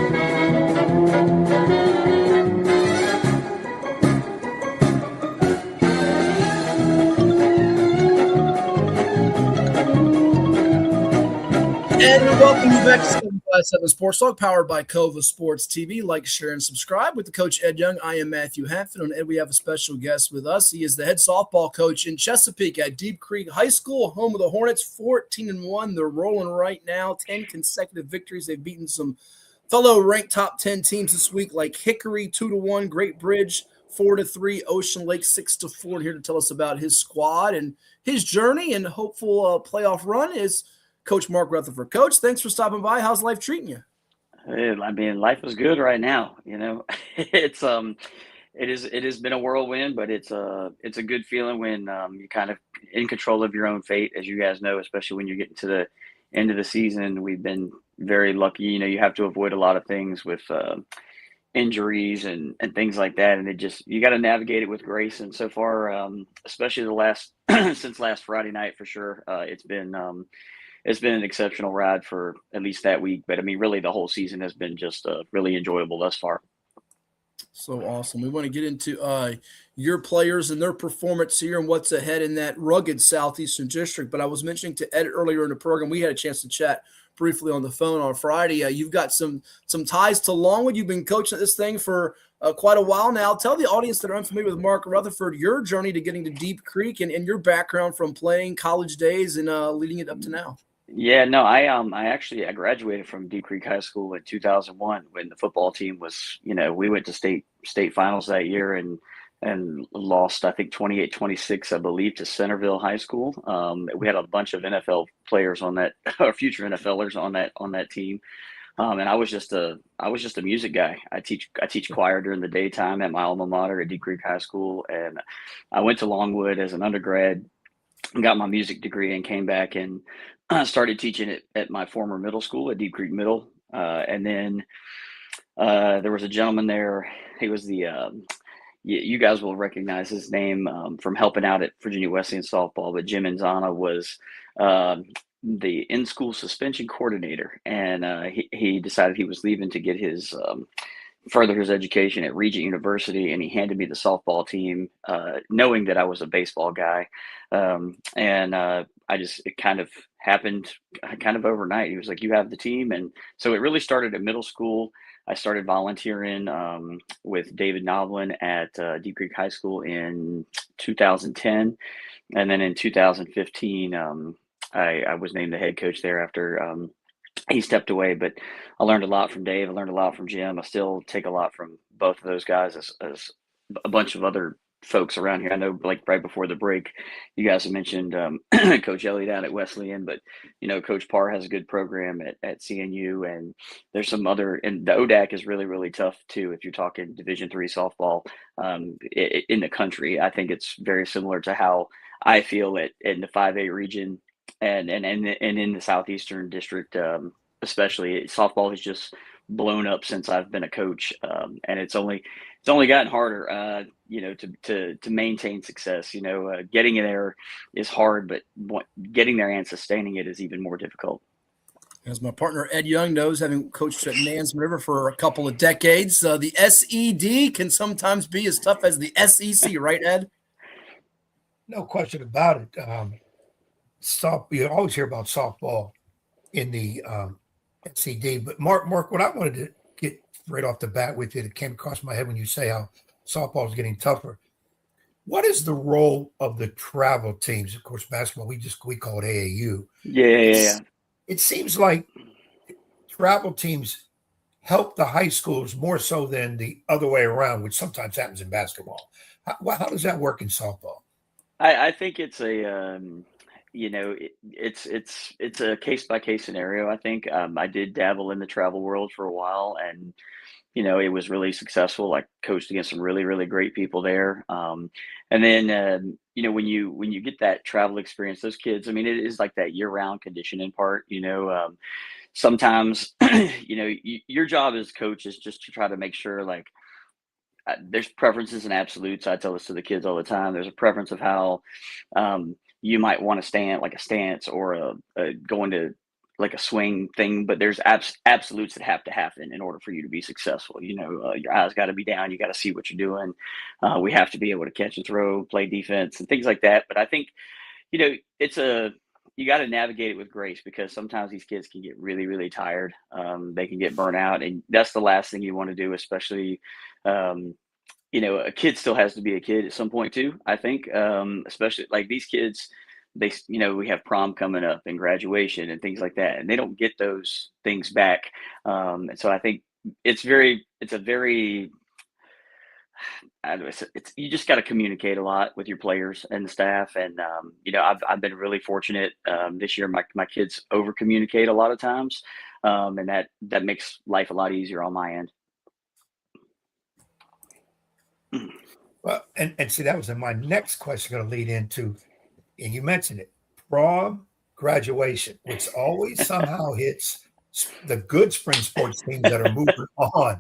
And we welcome you back to 757 Sports Talk, powered by Cova Sports TV. Like, share, and subscribe. With the coach Ed Young, I am Matthew Hatfield, and Ed, we have a special guest with us. He is the head softball coach in Chesapeake at Deep Creek High School, home of the Hornets, 14-1. They're rolling right now, 10 consecutive victories. They've beaten some fellow ranked top 10 teams this week, like Hickory 2-1, Great Bridge 4-3, Ocean Lake 6-4. Here to tell us about his squad and his journey and hopeful playoff run is Coach Mark Rutherford. Coach, thanks for stopping by. How's life treating you? I mean, life is good right now. You know, it has been a whirlwind, but it's a good feeling when you're kind of in control of your own fate, as you guys know, especially when you're getting to the end of the season. We've been very lucky. You know, you have to avoid a lot of things with injuries and things like that, and you got to navigate it with grace. And so far, especially since last Friday night, for sure, it's been an exceptional ride for at least that week. But I mean, really, the whole season has been just really enjoyable thus far. So awesome. We want to get into your players and their performance here and what's ahead in that rugged Southeastern District. But I was mentioning to Ed earlier in the program, we had a chance to chat briefly on the phone on Friday. You've got some ties to Longwood. You've been coaching at this thing for quite a while now. Tell the audience that are unfamiliar with Mark Rutherford your journey to getting to Deep Creek and your background from playing college days and leading it up to now. Yeah, no, I graduated from Deep Creek High School in 2001 when the football team was, we went to state finals that year and lost, I think 28-26, I believe, to Centerville High School. We had a bunch of NFL players on that, or future NFLers on that team. And I was just a music guy. I teach choir during the daytime at my alma mater at Deep Creek High School, and I went to Longwood as an undergrad, got my music degree, and came back and started teaching it at my former middle school at Deep Creek Middle. And then there was a gentleman there. He was you guys will recognize his name from helping out at Virginia Wesleyan softball, but Jim Ducibella was the in-school suspension coordinator. And he decided he was leaving to get his further his education at Regent University, and he handed me the softball team, knowing that I was a baseball guy. It kind of happened kind of overnight. He was like, "You have the team." And so it really started at middle school. I started volunteering with David Noblin at Deep Creek High School in 2010. And then in 2015, I was named the head coach there after he stepped away, but I learned a lot from Dave. I learned a lot from Jim. I still take a lot from both of those guys, as a bunch of other folks around here. I know, like right before the break, you guys have mentioned Coach Elliott out at Wesleyan, but Coach Parr has a good program at CNU, and there's some other. And the ODAC is really, really tough too. If you're talking Division III softball in the country, I think it's very similar to how I feel in the 5A region and in the Southeastern District, especially. Softball has just blown up since I've been a coach, and it's only gotten harder, to maintain success. Getting in there is hard, but getting there and sustaining it is even more difficult. As my partner Ed Young knows, having coached at Nan's River for a couple of decades, the SED can sometimes be as tough as the SEC, right, Ed? No question about it. You always hear about softball in the SED, but Mark, what I wanted to get right off the bat with you that came across my head when you say how softball is getting tougher. What is the role of the travel teams? Of course, basketball, we call it AAU. Yeah. It seems like travel teams help the high schools more so than the other way around, which sometimes happens in basketball. How does that work in softball? I think it's a it's a case by case scenario. I think I did dabble in the travel world for a while, and it was really successful. I coached against some really, really great people there. And then, when you get that travel experience, those kids, I mean, it is like that year round conditioning part, sometimes, your job as coach is just to try to make sure, like, there's preferences and absolutes. I tell this to the kids all the time. There's a preference of how you might want to stand, like a stance or going to like a swing thing, but there's absolutes that have to happen in order for you to be successful. Your eyes got to be down. You got to see what you're doing. We have to be able to catch and throw, play defense and things like that. But I think, you got to navigate it with grace, because sometimes these kids can get really, really tired. They can get burnt out, and that's the last thing you want to do, especially, a kid still has to be a kid at some point too. I think, especially like these kids, we have prom coming up and graduation and things like that, and they don't get those things back. And so I think you just got to communicate a lot with your players and the staff. And, I've been really fortunate this year. My kids over communicate a lot of times. And that makes life a lot easier on my end. Well, and see, that was my next question going to lead into, and you mentioned it, prom, graduation, which always somehow hits the good spring sports teams that are moving on.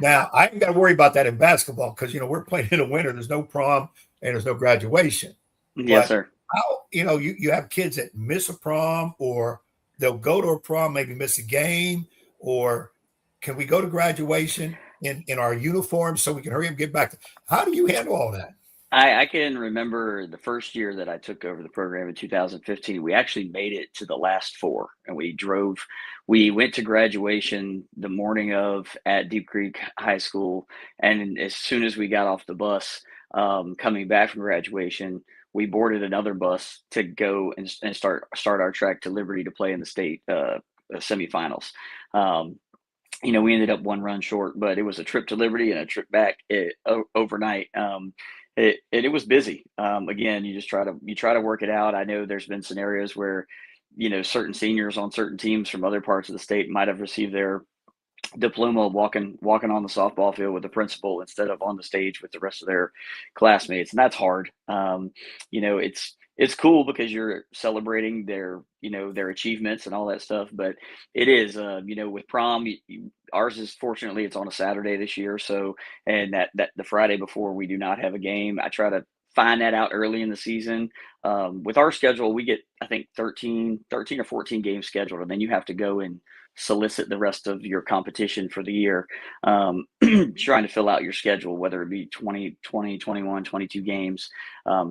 Now, I ain't got to worry about that in basketball because, we're playing in the winter. There's no prom and there's no graduation. Yes, sir. How, you have kids that miss a prom, or they'll go to a prom, maybe miss a game, or can we go to graduation in our uniforms so we can hurry up and get back? How do you handle all that? I can remember the first year that I took over the program in 2015, we actually made it to the last four, and we went to graduation the morning of at Deep Creek High School. And as soon as we got off the bus, coming back from graduation, we boarded another bus to go and start our trek to Liberty to play in the state semifinals. We ended up one run short, but it was a trip to Liberty and a trip back overnight. It was busy. Again, you try to work it out. I know there's been scenarios where, certain seniors on certain teams from other parts of the state might have received their diploma walking on the softball field with the principal instead of on the stage with the rest of their classmates. And that's hard. It's cool because you're celebrating their achievements and all that stuff. But it is, with prom, ours is, fortunately, it's on a Saturday this year. So, and that the Friday before, we do not have a game. I try to find that out early in the season. With our schedule, we get, I think, 13 or 14 games scheduled, and then you have to go and solicit the rest of your competition for the year, trying to fill out your schedule, whether it be 20, 21, 22 games,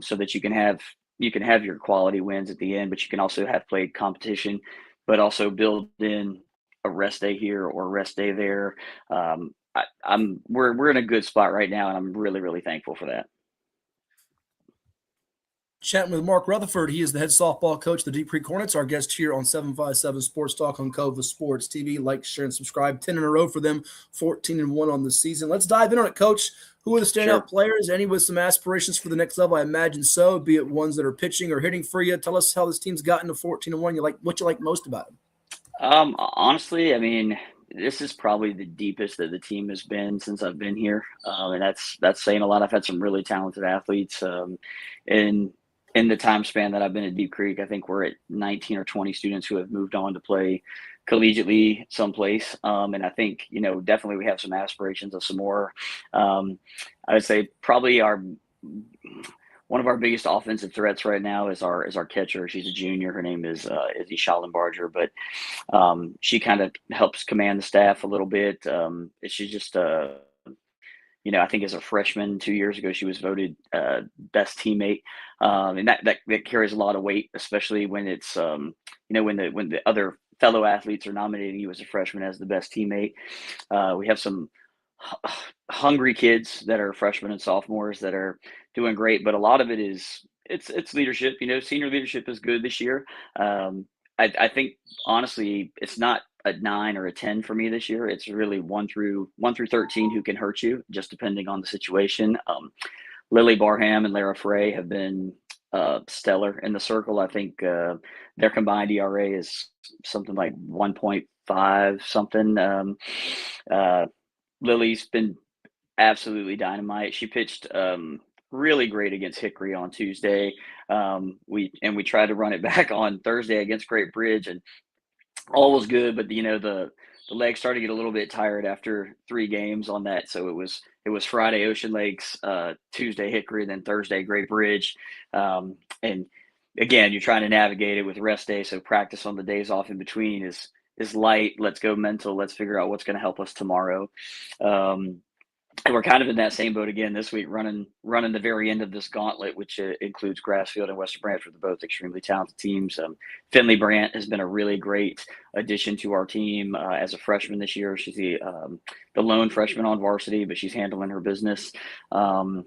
so that you can have your quality wins at the end, but you can also have played competition, but also build in a rest day here or a rest day there. We're in a good spot right now, and I'm really, really thankful for that. Chatting with Mark Rutherford. He is the head softball coach of the Deep Creek Hornets. Our guest here on 757 Sports Talk on Cova Sports TV. Like, share, and subscribe. 10 in a row for them, 14-1 on the season. Let's dive in on it, Coach. Who are the standout players? Any with some aspirations for the next level? I imagine so, be it ones that are pitching or hitting for you. Tell us how this team's gotten to 14-1. What you like most about them? Honestly, I mean, this is probably the deepest that the team has been since I've been here, and that's saying a lot. I've had some really talented athletes, in the time span that I've been at Deep Creek. I think we're at 19 or 20 students who have moved on to play collegiately someplace, and I think definitely we have some aspirations of some more. I would say probably one of our biggest offensive threats right now is our catcher. She's a junior. Her name is Izzy Schallenbarger, but she kind of helps command the staff a little bit. She's just I think as a freshman 2 years ago, she was voted best teammate, and that carries a lot of weight, especially when it's when the other fellow athletes are nominating you as a freshman as the best teammate. We have some hungry kids that are freshmen and sophomores that are doing great, but a lot of it is it's leadership. Senior leadership is good this year. I think honestly, it's not a 9 or a 10 for me this year. It's really 1 through 13 who can hurt you, just depending on the situation. Lily Barham and Lara Frey have been stellar in the circle. I think their combined ERA is something like 1.5 something. Lily's been absolutely dynamite. She pitched really great against Hickory on Tuesday. We tried to run it back on Thursday against Great Bridge, and all was good, but the legs started to get a little bit tired after 3 games on that. So it was Friday Ocean Lakes, Tuesday Hickory, then Thursday Great Bridge. And again, you're trying to navigate it with rest day. So practice on the days off in between is light. Let's go mental. Let's figure out what's going to help us tomorrow. And we're kind of in that same boat again this week, running the very end of this gauntlet, which includes Grassfield and Western Branch, are both extremely talented teams. Finley Brandt has been a really great addition to our team as a freshman this year. She's the lone freshman on varsity, but she's handling her business. I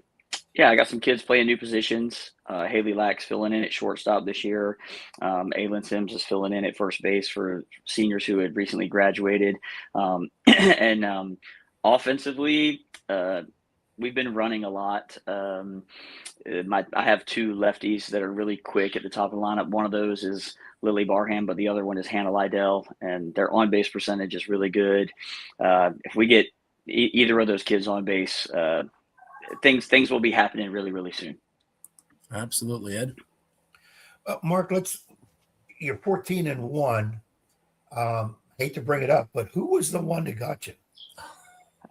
got some kids playing new positions. Haley Lack's filling in at shortstop this year. Aylin Sims is filling in at first base for seniors who had recently graduated. And offensively, we've been running a lot. I have 2 lefties that are really quick at the top of the lineup. One of those is Lily Barham, but the other one is Hannah Lydell, and their on-base percentage is really good. If we get either of those kids on base, things will be happening really, really soon. Absolutely, Ed. Mark, you're 14-1. Hate to bring it up, but who was the one that got you?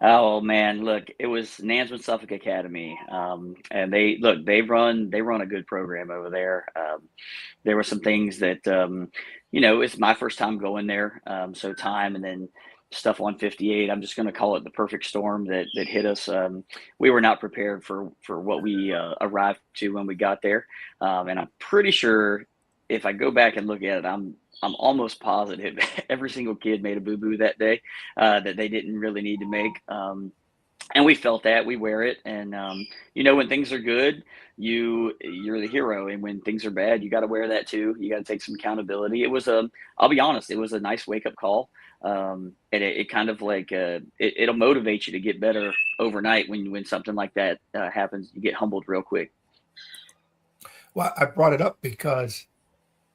Oh man, look, it was Nansman Suffolk Academy, and they run a good program over there. There were some things that it's my first time going there, so time and then stuff on 58. I'm just going to call it the perfect storm that hit us. We were not prepared for what we arrived to when we got there, and I'm pretty sure if I go back and look at it, I'm almost positive every single kid made a boo-boo that day that they didn't really need to make. And we felt that. We wear it. And, when things are good, you're the hero. And when things are bad, you got to wear that too. You got to take some accountability. I'll be honest, it was a nice wake-up call. And it kind of like it'll motivate you to get better overnight when something like that happens. You get humbled real quick. Well, I brought it up because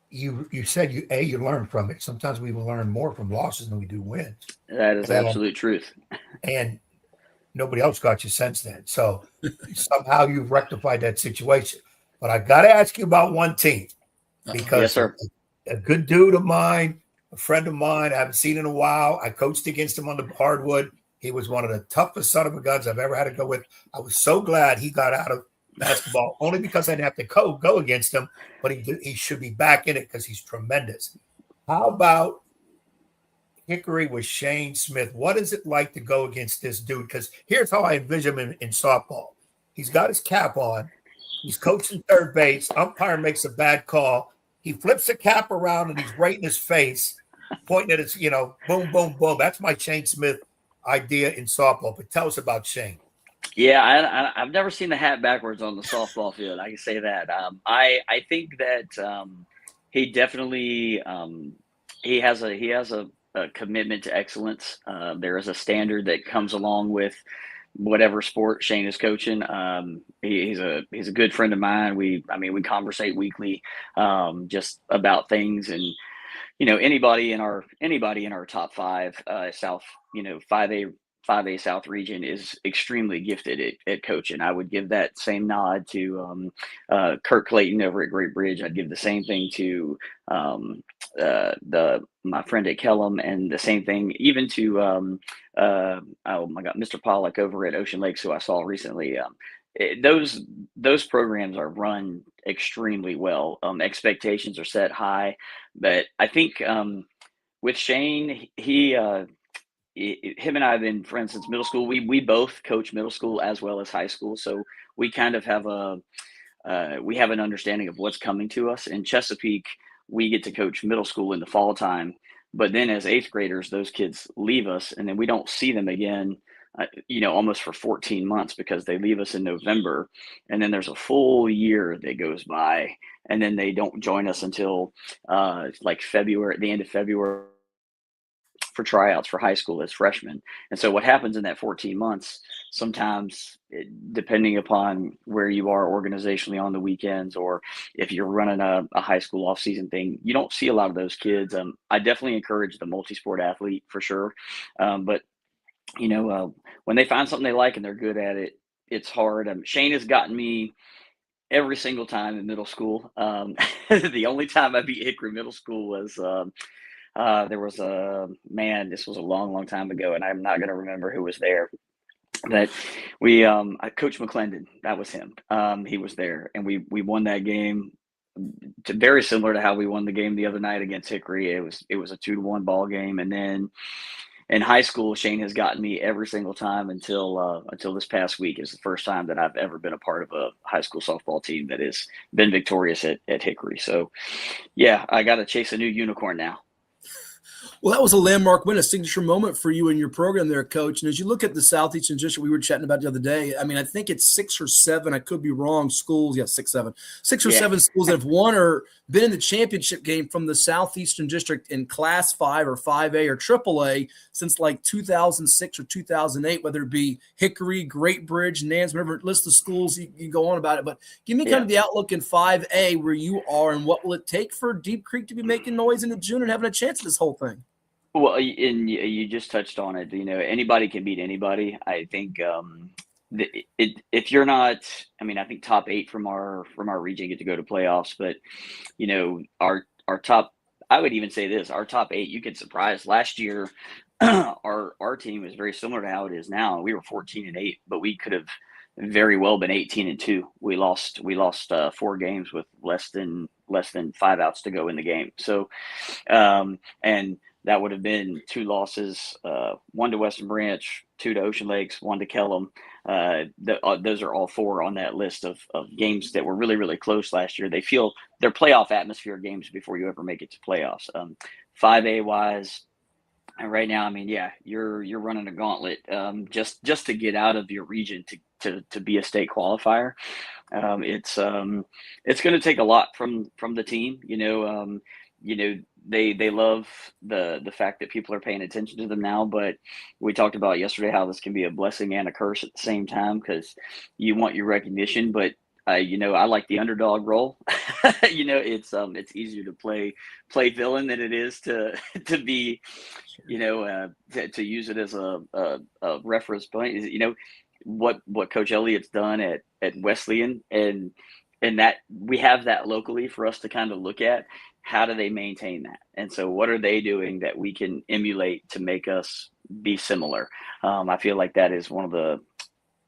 you said you learn from it. Sometimes we will learn more from losses than we do wins. That is absolute truth. And nobody else got you since then. So somehow you've rectified that situation. But I got to ask you about one team because yes, sir. A good dude of mine, a friend of mine, I haven't seen in a while. I coached against him on the hardwood. He was one of the toughest son of a guns I've ever had to go with. I was so glad he got out of basketball, only because I didn't have to go against him, but he should be back in it because he's tremendous. How about Hickory with Shane Smith? What is it like to go against this dude? Because here's how I envision him in softball. He's got his cap on. He's coaching third base. Umpire makes a bad call. He flips the cap around and he's right in his face, pointing at his, boom, boom, boom. That's my Shane Smith idea in softball. But tell us about Shane. Yeah, I've never seen the hat backwards on the softball field. I can say that. I think that he definitely he has a commitment to excellence. There is a standard that comes along with whatever sport Shane is coaching. He's a good friend of mine. We conversate weekly, just about things. And anybody in our top five South, 5A South region is extremely gifted at coaching. I would give that same nod to Kirk Clayton over at Great Bridge. I'd give the same thing to my friend at Kellum, and the same thing even to oh my God, Mr. Pollock over at Ocean Lakes, who I saw recently. Those programs are run extremely well. Expectations are set high, but I think with Shane, him and I have been friends since middle school. We both coach middle school as well as high school, so we kind of have we have an understanding of what's coming to us. In Chesapeake, we get to coach middle school in the fall time, but then as eighth graders, those kids leave us, and then we don't see them again. Almost for 14 months, because they leave us in November, and then there's a full year that goes by, and then they don't join us until like February, the end of February, for tryouts for high school as freshmen. And so what happens in that 14 months, sometimes depending upon where you are organizationally on the weekends, or if you're running a high school off season thing, you don't see a lot of those kids. I definitely encourage the multi-sport athlete for sure. But when they find something they like and they're good at it, it's hard. Shane has gotten me every single time in middle school. The only time I beat Hickory Middle School was there was this was a long, long time ago, and I'm not going to remember who was there. But Coach McClendon, that was him. He was there, and we won that game. Very similar to how we won the game the other night against Hickory. It was a 2-1 ball game, and then in high school, Shane has gotten me every single time until this past week is the first time that I've ever been a part of a high school softball team that has been victorious at Hickory. So, yeah, I got to chase a new unicorn now. Well, that was a landmark win, a signature moment for you and your program there, Coach. And as you look at the Southeastern District, we were chatting about the other day. I think it's 6 or 7. I could be wrong. Schools, 6, 7, 6 or 7 schools that have won or been in the championship game from the Southeastern District in Class 5 or 5A or AAA since like 2006 or 2008. Whether it be Hickory, Great Bridge, Nance, whatever list of schools you go on about it. But give me kind of the outlook in 5A where you are, and what will it take for Deep Creek to be making noise into June and having a chance at this whole thing? Well, and you just touched on it. Anybody can beat anybody. I think if you're not, I think top 8 from our region get to go to playoffs. But our top, I would even say this: our top 8, you could surprise. Last year, our team is very similar to how it is now. We were 14-8, but we could have very well been 18-2. We lost 4 games with less than 5 outs to go in the game. So, and that would have been 2 losses, 1 to Western Branch, 2 to Ocean Lakes, 1 to Kellum. Those are all 4 on that list of games that were really, really close last year. They feel they're playoff atmosphere games before you ever make it to playoffs. 5A wise, and right now, you're running a gauntlet just to get out of your region to be a state qualifier. It's going to take a lot from the team. They love the fact that people are paying attention to them now, but we talked about yesterday how this can be a blessing and a curse at the same time, because you want your recognition, but I like the underdog role. It's easier to play villain than it is to be, to use it as a reference point. What Coach Elliott's done at Wesleyan, and that we have that locally for us to kind of look at. How do they maintain that? And so what are they doing that we can emulate to make us be similar? I feel like that is one of the,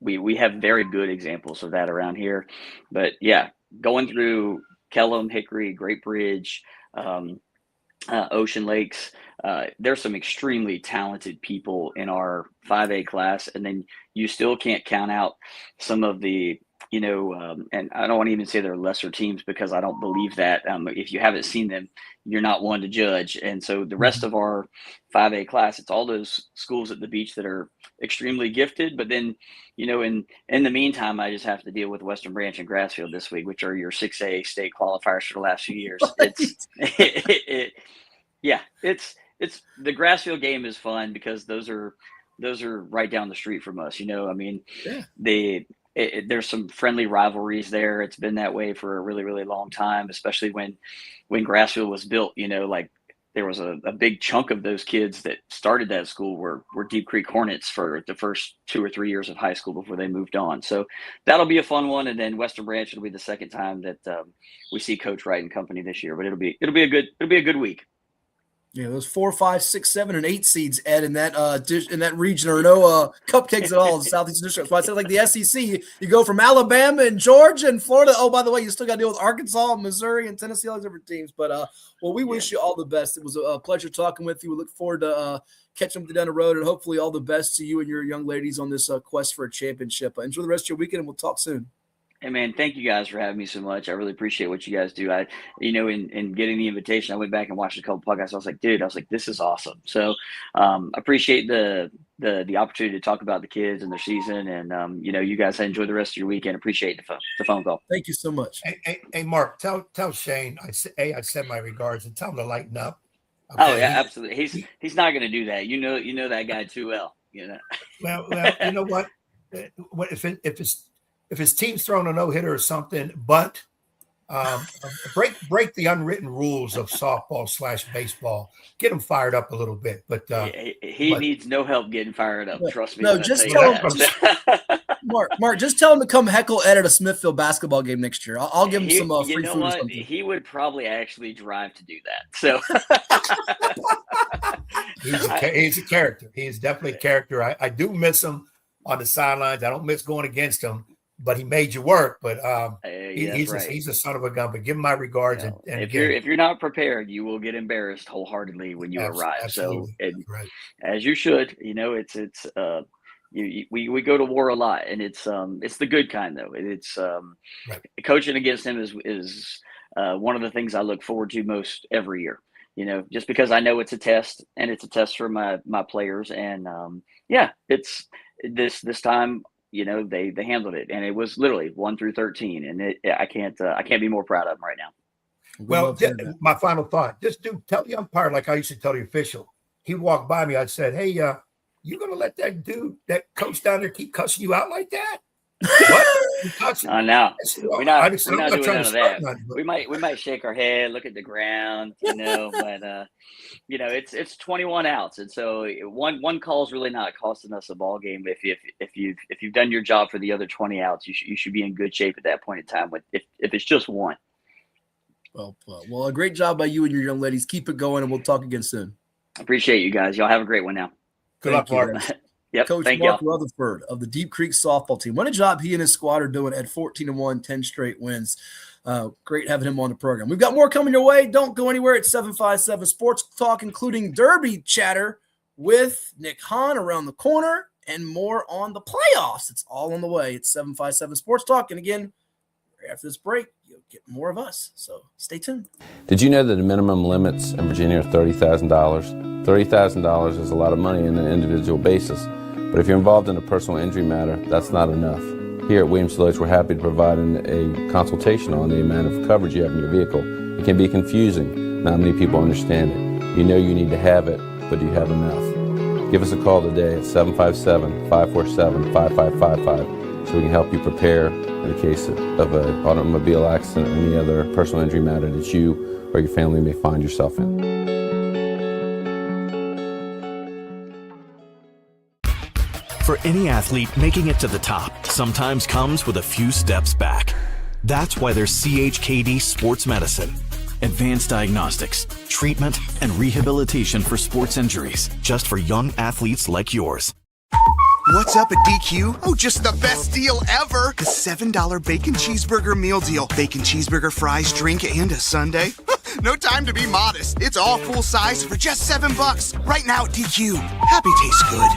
we have very good examples of that around here. But yeah, going through Kellum, Hickory, Great Bridge, Ocean Lakes, there's some extremely talented people in our 5A class. And then you still can't count out some of the and I don't want to even say they're lesser teams because I don't believe that. If you haven't seen them, you're not one to judge. And so the rest of our 5A class, it's all those schools at the beach that are extremely gifted. But then, in the meantime, I just have to deal with Western Branch and Grassfield this week, which are your 6A state qualifiers for the last few years. It's the Grassfield game is fun because those are right down the street from us. There's some friendly rivalries there. It's been that way for a really, really long time, especially when Grassfield was built, there was a big chunk of those kids that started that school were Deep Creek Hornets for the first 2 or 3 years of high school before they moved on. So that'll be a fun one. And then Western Branch will be the second time that we see Coach Wright and company this year, but it'll be a good week. Yeah, those 4, 5, 6, 7, and 8 seeds, Ed, in that region are no cupcakes at all in the Southeast District. So I said, like the SEC, you go from Alabama and Georgia and Florida. Oh, by the way, you still got to deal with Arkansas, Missouri, and Tennessee, all these different teams. But we wish you all the best. It was a pleasure talking with you. We look forward to catching up with you down the road, and hopefully all the best to you and your young ladies on this quest for a championship. Enjoy the rest of your weekend, and we'll talk soon. Hey man, thank you guys for having me so much. I really appreciate what you guys do. In getting the invitation, I went back and watched a couple podcasts. I was like, this is awesome. So appreciate the opportunity to talk about the kids and their season. And you guys enjoy the rest of your weekend. Appreciate the phone call. Thank you so much. Hey Mark, tell Shane I said my regards and tell him to lighten up. Okay? Oh yeah, absolutely. He's not going to do that. You know that guy too well. Well, you know what? If his team's throwing a no-hitter or something, but break the unwritten rules of softball/baseball. Get him fired up a little bit. But he needs no help getting fired up. Trust me. No, just tell him. Mark, just tell him to come heckle Ed at a Smithfield basketball game next year. I'll give him some free food or something. He would probably actually drive to do that. So he's a character. He is definitely a character. I do miss him on the sidelines. I don't miss going against him. But he made you work. But he's a son of a gun. But give him my regards. And if you're not prepared, you will get embarrassed wholeheartedly when you arrive. Absolutely. So as you should, it's we go to war a lot, and it's the good kind though. It's coaching against him is one of the things I look forward to most every year. Just because I know it's a test, and it's a test for my players, and it's this time. They handled it, and it was literally 1 through 13, and I can't be more proud of them right now. Well, my final thought: tell the umpire like I used to tell the official. He walked by me, I said, "Hey, you gonna let that coach down there keep cussing you out like that?" What? No, we're not doing none of that. We might shake our head, look at the ground, but it's 21 outs, and so one call is really not costing us a ball game. If you've done your job for the other 20 outs, you should be in good shape at that point in time. If it's just one. Well, a great job by you and your young ladies. Keep it going, and we'll talk again soon. Appreciate you guys. Y'all have a great one now. Good luck, Mark. Yep, Coach Mark Rutherford of the Deep Creek softball team. What a job he and his squad are doing at 14-1, 10 straight wins. Great having him on the program. We've got more coming your way. Don't go anywhere. It's 757 Sports Talk, including Derby chatter with Nick Hahn around the corner and more on the playoffs. It's all on the way. It's 757 Sports Talk. And again, right after this break, you'll get more of us. So stay tuned. Did you know that the minimum limits in Virginia are $30,000? $30,000 is a lot of money on an individual basis. But if you're involved in a personal injury matter, that's not enough. Here at Williams Lloyd's, we're happy to provide a consultation on the amount of coverage you have in your vehicle. It can be confusing. Not many people understand it. You know you need to have it, but do you have enough? Give us a call today at 757-547-5555 so we can help you prepare in the case of an automobile accident or any other personal injury matter that you or your family may find yourself in. For any athlete, making it to the top sometimes comes with a few steps back. That's why there's CHKD Sports Medicine. Advanced diagnostics, treatment, and rehabilitation for sports injuries, just for young athletes like yours. What's up at DQ? Oh, just the best deal ever. The $7 bacon cheeseburger meal deal. Bacon cheeseburger, fries, drink, and a sundae. No time to be modest. It's all full size for just $7. Right now at DQ. Happy tastes good.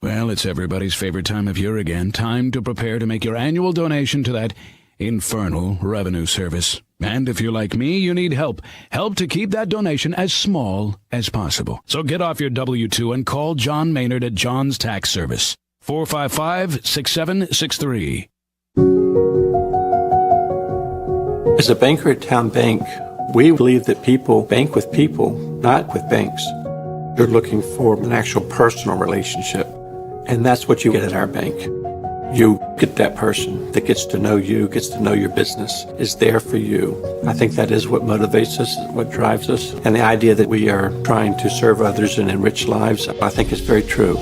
Well, it's everybody's favorite time of year again. Time to prepare to make your annual donation to that infernal revenue service. And if you're like me, you need help. Help to keep that donation as small as possible. So get off your W-2 and call John Maynard at John's Tax Service. 455-6763. As a banker at Town Bank, we believe that people bank with people, not with banks. You're looking for an actual personal relationship, and that's what you get at our bank. You get that person that gets to know you, gets to know your business, is there for you. I think that is what motivates us, what drives us, and the idea that we are trying to serve others and enrich lives, I think is very true.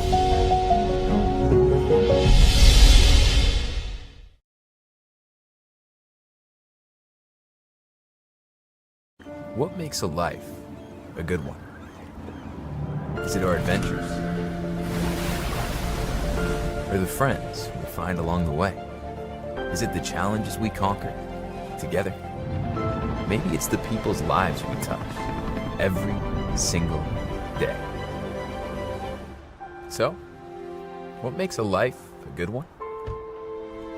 What makes a life a good one? Is it our adventures? Or the friends we find along the way? Is it the challenges we conquer together? Maybe it's the people's lives we touch every single day. So, what makes a life a good one?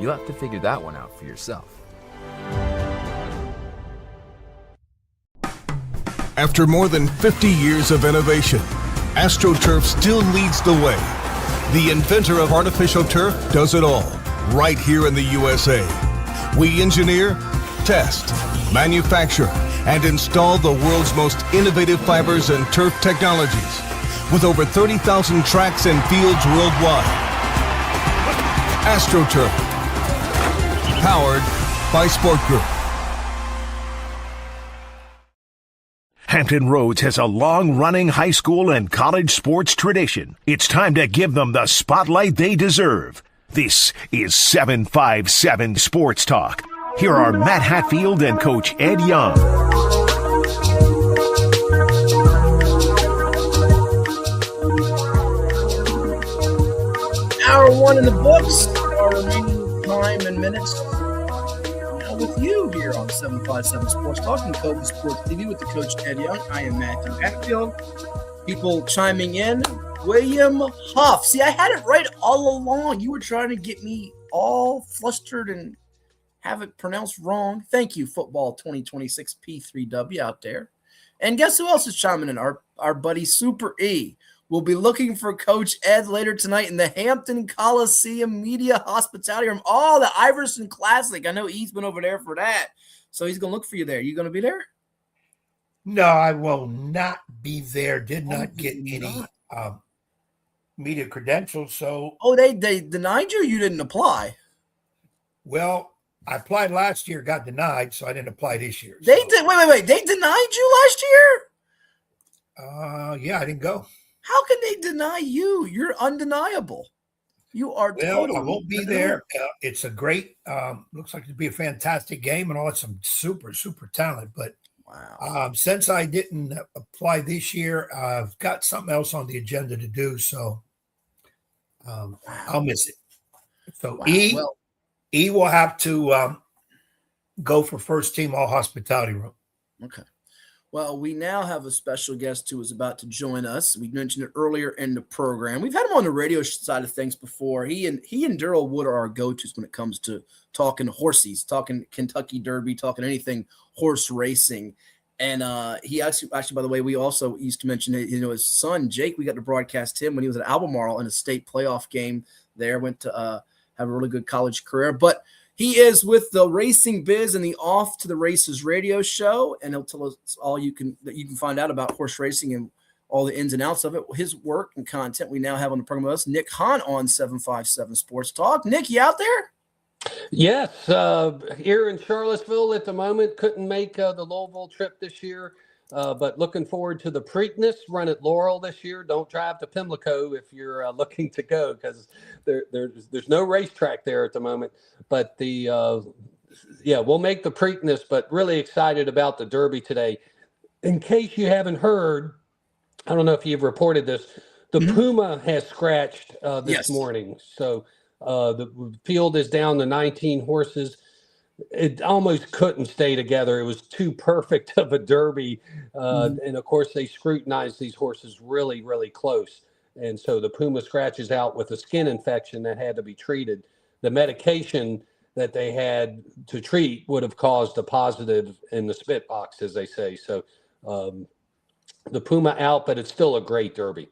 You'll have to figure that one out for yourself. After more than 50 years of innovation, AstroTurf still leads the way. The inventor of artificial turf does it all, right here in the USA. We engineer, test, manufacture, and install the world's most innovative fibers and turf technologies, with over 30,000 tracks and fields worldwide. AstroTurf, powered by Sport Group. Hampton Roads has a long-running high school and college sports tradition. It's time to give them the spotlight they deserve. This is 757 Sports Talk. Here are Matt Hatfield and Coach Ed Young. Hour one in the books. Our remaining time and minutes with you here on 757 Sports Talk and Cobra Sports TV with the Coach Ed Young. I am Matthew Hatfield. People chiming in. William Huff. See, I had it right all along. You were trying to get me all flustered and have it pronounced wrong. Thank you, Football 2026 P3W out there. And guess who else is chiming in? Our buddy Super E. We'll be looking for Coach Ed later tonight in the Hampton Coliseum Media Hospitality Room. Oh, the Iverson Classic. I know he's been over there for that. So he's going to look for you there. You going to be there? No, I will not be there. Did not get any media credentials. So, they denied you or you didn't apply? Well, I applied last year, got denied, so I didn't apply this year. They did. Wait. They denied you last year? Yeah, I didn't go. How can they deny you? You're undeniable. You are totally. I won't be there. It's a great, looks like it'd be a fantastic game and all. It's some super, super talent. But wow. Since I didn't apply this year, I've got something else on the agenda to do. So I'll miss it. So E will have to go for first team all hospitality room. Okay. Well, we now have a special guest who is about to join us. We mentioned it earlier in the program. We've had him on the radio side of things before. He and Daryl Wood are our go-tos when it comes to talking horses, talking Kentucky Derby, talking anything horse racing. And he actually, by the way, we also used to mention his son Jake. We got to broadcast him when he was at Albemarle in a state playoff game. There went to have a really good college career, but he is with the Racing Biz and the Off to the Races radio show, and he'll tell us all that you can find out about horse racing and all the ins and outs of it. His work and content we now have on the program with us, Nick Hahn on 757 Sports Talk. Nick, you out there? Yes, here in Charlottesville at the moment. Couldn't make the Louisville trip this year, but looking forward to the Preakness run at Laurel this year. Don't drive to Pimlico if you're looking to go, because there's no racetrack there at the moment. But we'll make the Preakness, but really excited about the Derby today. In case you haven't heard, I don't know if you've reported this, the Puma has scratched this morning. So the field is down to 19 horses. It almost couldn't stay together. It was too perfect of a Derby. And of course, they scrutinized these horses really, really close. And so the Puma scratches out with a skin infection that had to be treated. The medication that they had to treat would have caused a positive in the spit box, as they say. So the Puma out, but it's still a great Derby.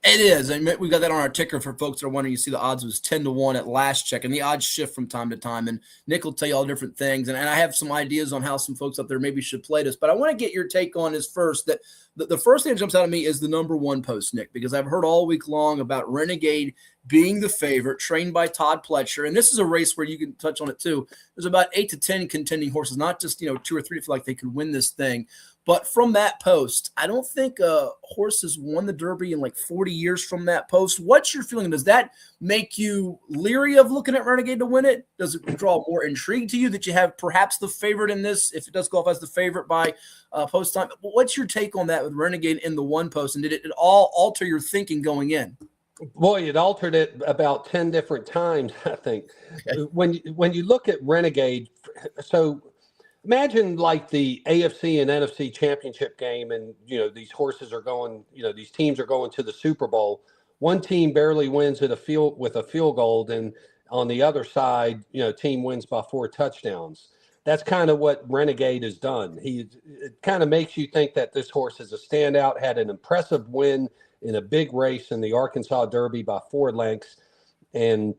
It is. And we got that on our ticker for folks that are wondering. You see the odds was 10-1 at last check, and the odds shift from time to time. And Nick will tell you all different things. And I have some ideas on how some folks out there maybe should play this. But I want to get your take on this first. That the first thing that jumps out at me is the number one post, Nick, because I've heard all week long about Renegade being the favorite, trained by Todd Pletcher. And this is a race where you can touch on it too. There's about 8 to 10 contending horses, not just 2 or 3 to feel like they could win this thing. But from that post, I don't think a horse has won the Derby in like 40 years from that post. What's your feeling? Does that make you leery of looking at Renegade to win it? Does it draw more intrigue to you that you have perhaps the favorite in this, if it does go off as the favorite by post time? What's your take on that with Renegade in the one post? And did it all alter your thinking going in? Boy, it altered it about 10 different times, I think. Okay. When you look at Renegade, so imagine like the AFC and NFC championship game, and these horses are going, these teams are going to the Super Bowl. One team barely wins with a field goal, and on the other side, team wins by 4 touchdowns. That's kind of what Renegade has done. It kind of makes you think that this horse is a standout, had an impressive win in a big race in the Arkansas Derby by 4 lengths, and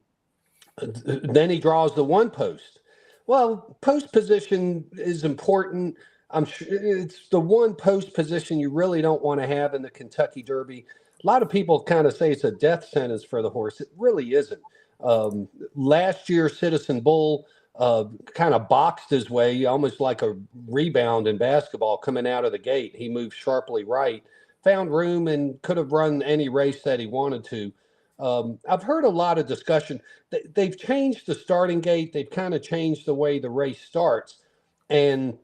then he draws the one post. Well, post position is important. I'm sure it's the one post position you really don't want to have in the Kentucky Derby. A lot of people kind of say it's a death sentence for the horse. It really isn't. Last year, Citizen Bull kind of boxed his way, almost like a rebound in basketball coming out of the gate. He moved sharply right, found room, and could have run any race that he wanted to. I've heard a lot of discussion. They've changed the starting gate. They've kind of changed the way the race starts. And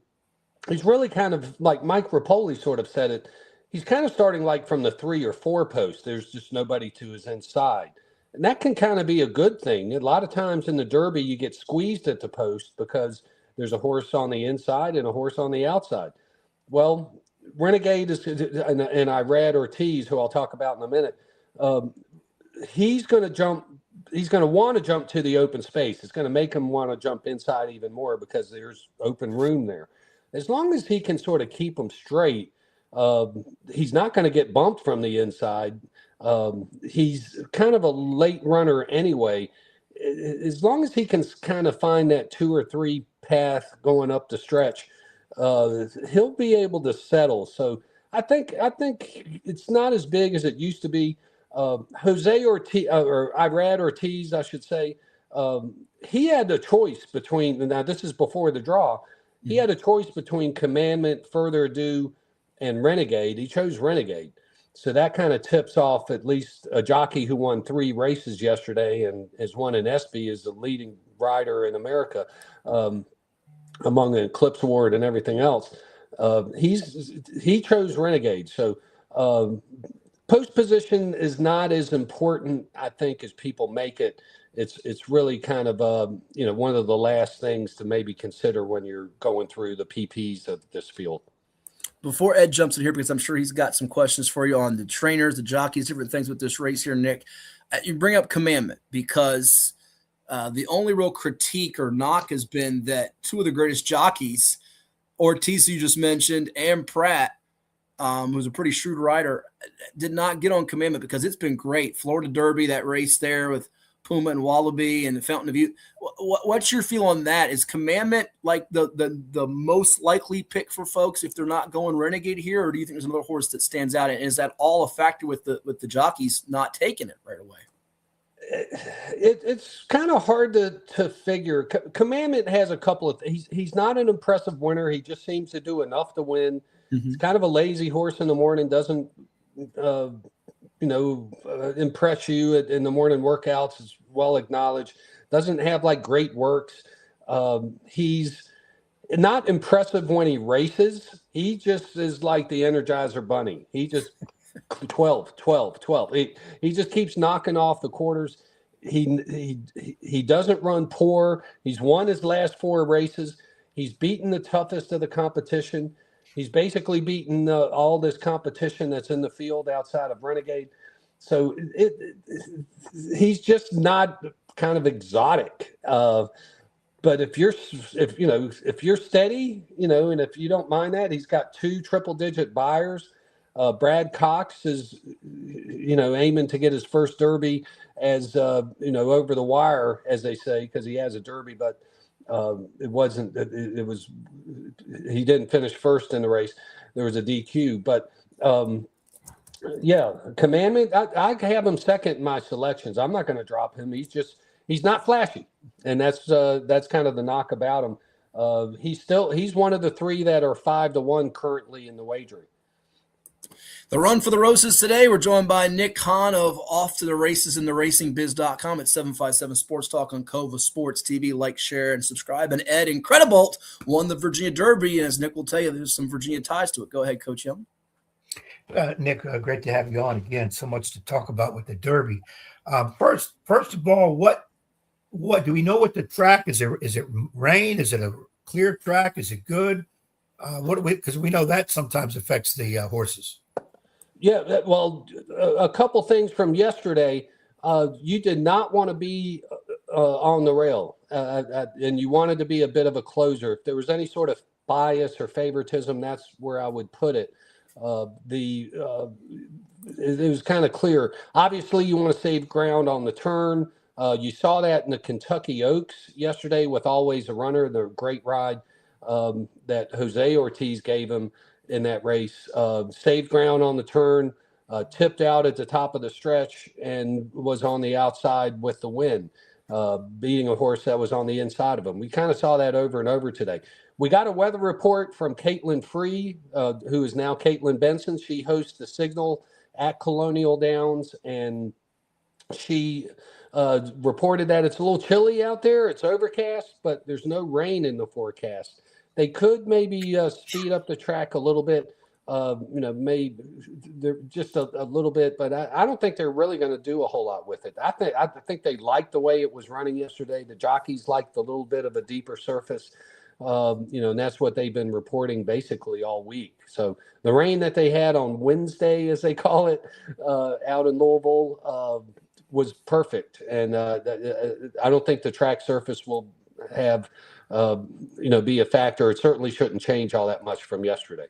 he's really kind of like Mike Rapoli sort of said it. He's kind of starting like from the 3 or 4 post. There's just nobody to his inside. And that can kind of be a good thing. A lot of times in the Derby, you get squeezed at the post because there's a horse on the inside and a horse on the outside. Well, Renegade is, and Irad Ortiz, who I'll talk about in a minute, he's going to jump. He's going to want to jump to the open space. It's going to make him want to jump inside even more because there's open room there. As long as he can sort of keep them straight, he's not going to get bumped from the inside. He's kind of a late runner anyway. As long as he can kind of find that 2 or 3 path going up the stretch, he'll be able to settle. So I think it's not as big as it used to be. Jose Ortiz, or Irad Ortiz, I should say, he had a choice between, now this is before the draw, he had a choice between Commandment, Further Ado, and Renegade. He chose Renegade. So that kind of tips off at least a jockey who won 3 races yesterday and has won an ESPY, is the leading rider in America, among the Eclipse Award and everything else. He chose Renegade. So post position is not as important, I think, as people make it. It's really kind of one of the last things to maybe consider when you're going through the PPs of this field. Before Ed jumps in here, because I'm sure he's got some questions for you on the trainers, the jockeys, different things with this race here, Nick, you bring up Commandment because the only real critique or knock has been that 2 of the greatest jockeys, Ortiz, you just mentioned, and Pratt, who's a pretty shrewd rider, did not get on Commandment because it's been great. Florida Derby, that race there with Puma and Wallaby and the Fountain of Youth. What's your feel on that? Is Commandment like the most likely pick for folks if they're not going Renegade here, or do you think there's another horse that stands out? And is that all a factor with the jockeys not taking it right away? It's kind of hard to figure. Commandment has a couple of things. He's not an impressive winner. He just seems to do enough to win. Mm-hmm. He's kind of a lazy horse in the morning, doesn't impress you in the morning workouts, is well acknowledged, doesn't have like great works. He's not impressive when he races. He just is like the Energizer Bunny. He just 12. He just keeps knocking off the quarters. He doesn't run poor. He's won his last 4 races. He's beaten the toughest of the competition. He's basically beaten all this competition that's in the field outside of Renegade. So he's just not kind of exotic. But if you're steady, and if you don't mind that, he's got 2 triple-digit buyers. Brad Cox is, aiming to get his first Derby as, over the wire, as they say, because he has a Derby, but it wasn't. It was. He didn't finish first in the race. There was a DQ, but. Commandment. I have him second in my selections. I'm not going to drop him. He's not flashy, and that's kind of the knock about him. He's one of the 3 that are 5-1 currently in the wagering. The run for the roses today. We're joined by Nick Hahn of Off to the Races and TheRacingBiz.com at 757 Sports Talk on Cova Sports TV. Like, share, and subscribe. And Ed Incredibolt won the Virginia Derby, and as Nick will tell you, there's some Virginia ties to it. Go ahead, Coach Young. Nick, great to have you on again. So much to talk about with the Derby. First of all, what do we know? What the track is? Is it rain? Is it a clear track? Is it good? Because we know that sometimes affects the horses. Yeah, well, a couple things from yesterday. You did not want to be on the rail, and you wanted to be a bit of a closer. If there was any sort of bias or favoritism, that's where I would put it. It was kind of clear. Obviously, you want to save ground on the turn. You saw that in the Kentucky Oaks yesterday with Always a Runner, the great ride that Jose Ortiz gave him in that race. Saved ground on the turn, tipped out at the top of the stretch, and was on the outside with the win, beating a horse that was on the inside of him. We kind of saw that over and over today. We got a weather report from Caitlin Free, who is now Caitlin Benson. She hosts the Signal at Colonial Downs, and she reported that it's a little chilly out there. It's overcast, but there's no rain in the forecast. They could maybe speed up the track a little bit, maybe they're just a little bit, but I don't think they're really going to do a whole lot with it. I think they liked the way it was running yesterday. The jockeys liked a little bit of a deeper surface. And that's what they've been reporting basically all week. So the rain that they had on Wednesday, as they call it, out in Louisville, was perfect. And I don't think the track surface will have, be a factor. It certainly shouldn't change all that much from yesterday.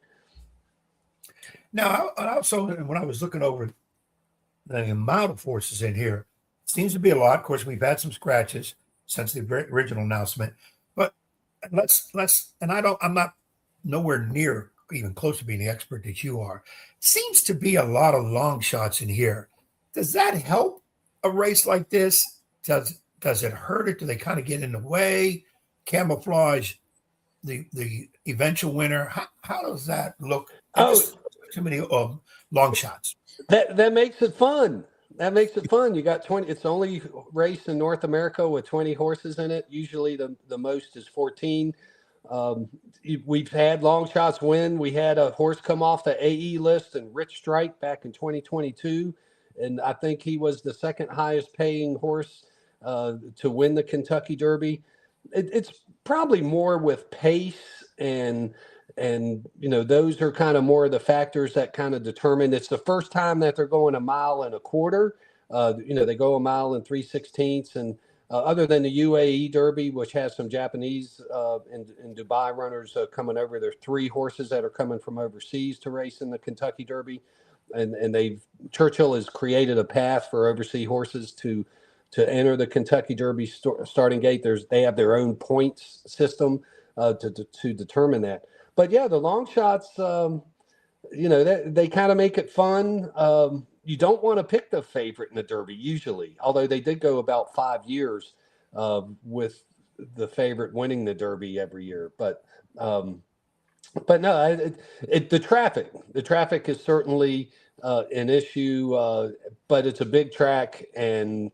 Now, also, when I was looking over the amount of horses in here, it seems to be a lot. Of course, we've had some scratches since the original announcement. I'm not nowhere near even close to being the expert that you are. Seems to be a lot of long shots in here. Does that help a race like this? Does it hurt it? Do they kind of get in the way? Camouflage the eventual winner? How does that look? Too many long shots. That makes it fun. That makes it fun. You got 20. It's the only race in North America with 20 horses in it. Usually the most is 14. We've had long shots win. We had a horse come off the AE list and Rich Strike back in 2022. And I think he was the second highest paying horse to win the Kentucky Derby. It's probably more with pace and those are kind of more of the factors that kind of determine. It's the first time that they're going 1.25 miles. They go 1 3/16 and other than the UAE Derby, which has some Japanese and Dubai runners coming over, there's 3 horses that are coming from overseas to race in the Kentucky Derby, and Churchill has created a path for overseas horses to enter the Kentucky Derby starting gate. They have their own points system to determine that. But yeah, the long shots, they kind of make it fun. You don't want to pick the favorite in the Derby usually, although they did go about 5 years with the favorite winning the Derby every year. But no, the traffic is certainly an issue, but it's a big track, and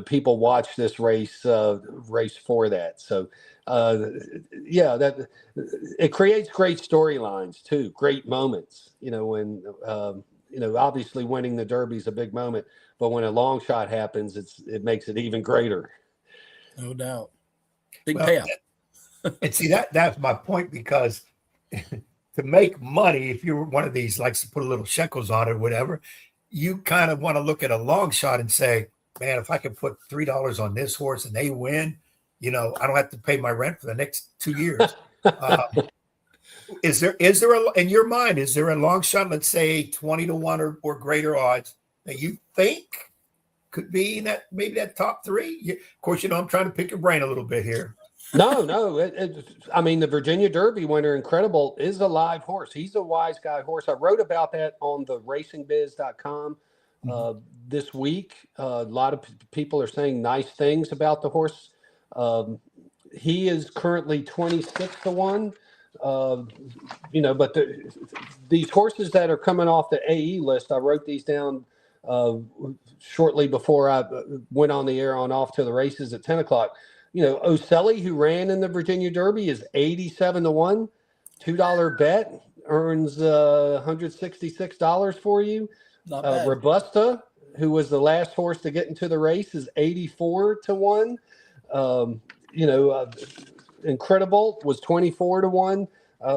people watch this race for that. So that it creates great storylines too, great moments. When obviously winning the Derby is a big moment, but when a long shot happens, it makes it even greater. No doubt, big payout. And see that's my point, because to make money, if you're one of these likes to put a little shekels on it or whatever, you kind of want to look at a long shot and say, man, if I can put $3 on this horse and they win, I don't have to pay my rent for the next 2 years. Is there in your mind, is there a long shot, let's say 20-1 or greater odds that you think could be that top three? Of course, I'm trying to pick your brain a little bit here. No. I mean, the Virginia Derby winner, Incredible, is a live horse. He's a wise guy horse. I wrote about that on TheRacingBiz.com this week. A lot of people are saying nice things about the horse. He is currently 26-1. But these horses that are coming off the AE list, I wrote these down shortly before I went on the air off to the races at 10 o'clock. Oselli, who ran in the Virginia Derby, is 87-1. $2 bet earns $166 for you. Not bad. Robusta, who was the last horse to get into the race, is 84-1. Incredible was 24-1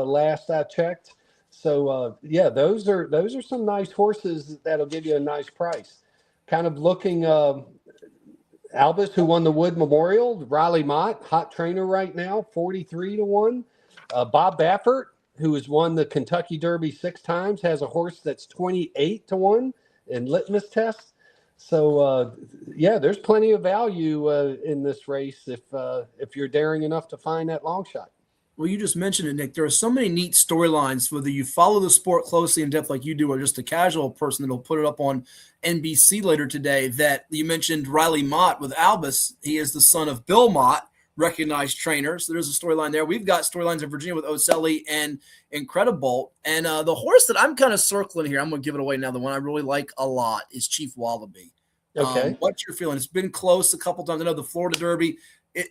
last I checked. So those are some nice horses that'll give you a nice price. Kind of looking. Albus, who won the Wood Memorial, Riley Mott, hot trainer right now, 43-1. Bob Baffert, who has won the Kentucky Derby 6 times, has a horse that's 28-1 in litmus test. So, there's plenty of value in this race if you're daring enough to find that long shot. Well, you just mentioned it, Nick. There are so many neat storylines, whether you follow the sport closely in depth like you do or just a casual person that'll put it up on NBC later today, that you mentioned Riley Mott with Albus. He is the son of Bill Mott, recognized trainer. So there's a storyline there. We've got storylines in Virginia with Oselli and Incredible. And the horse that I'm kind of circling here, I'm going to give it away now. The one I really like a lot is Chief Wallaby. Okay. What's your feeling? It's been close a couple times. I know the Florida Derby.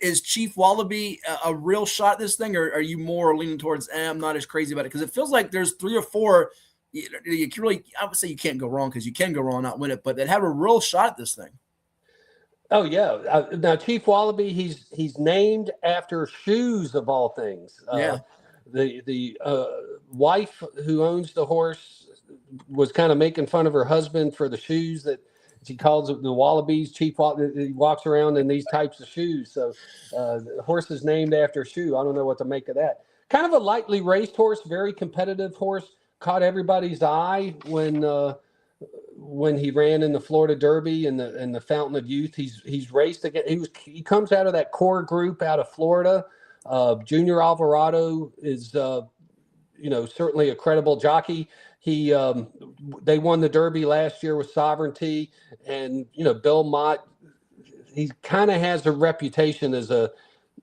Is Chief Wallaby a real shot at this thing, or are you more leaning towards, I'm not as crazy about it? Because it feels like there's 3 or 4 you can really, I would say you can't go wrong, because you can go wrong and not win it, but that have a real shot at this thing. Oh, yeah. Now, Chief Wallaby, he's named after shoes of all things. The wife who owns the horse was kind of making fun of her husband for the shoes that she calls it the Wallabies. Chief Wallaby, he walks around in these types of shoes. So the horse is named after a shoe. I don't know what to make of that. Kind of a lightly raced horse, very competitive horse. Caught everybody's eye when he ran in the Florida Derby and the Fountain of Youth. He's raced again. He comes out of that core group out of Florida. Junior Alvarado is certainly a credible jockey. They won the Derby last year with Sovereignty, and Bill Mott, he kind of has a reputation as a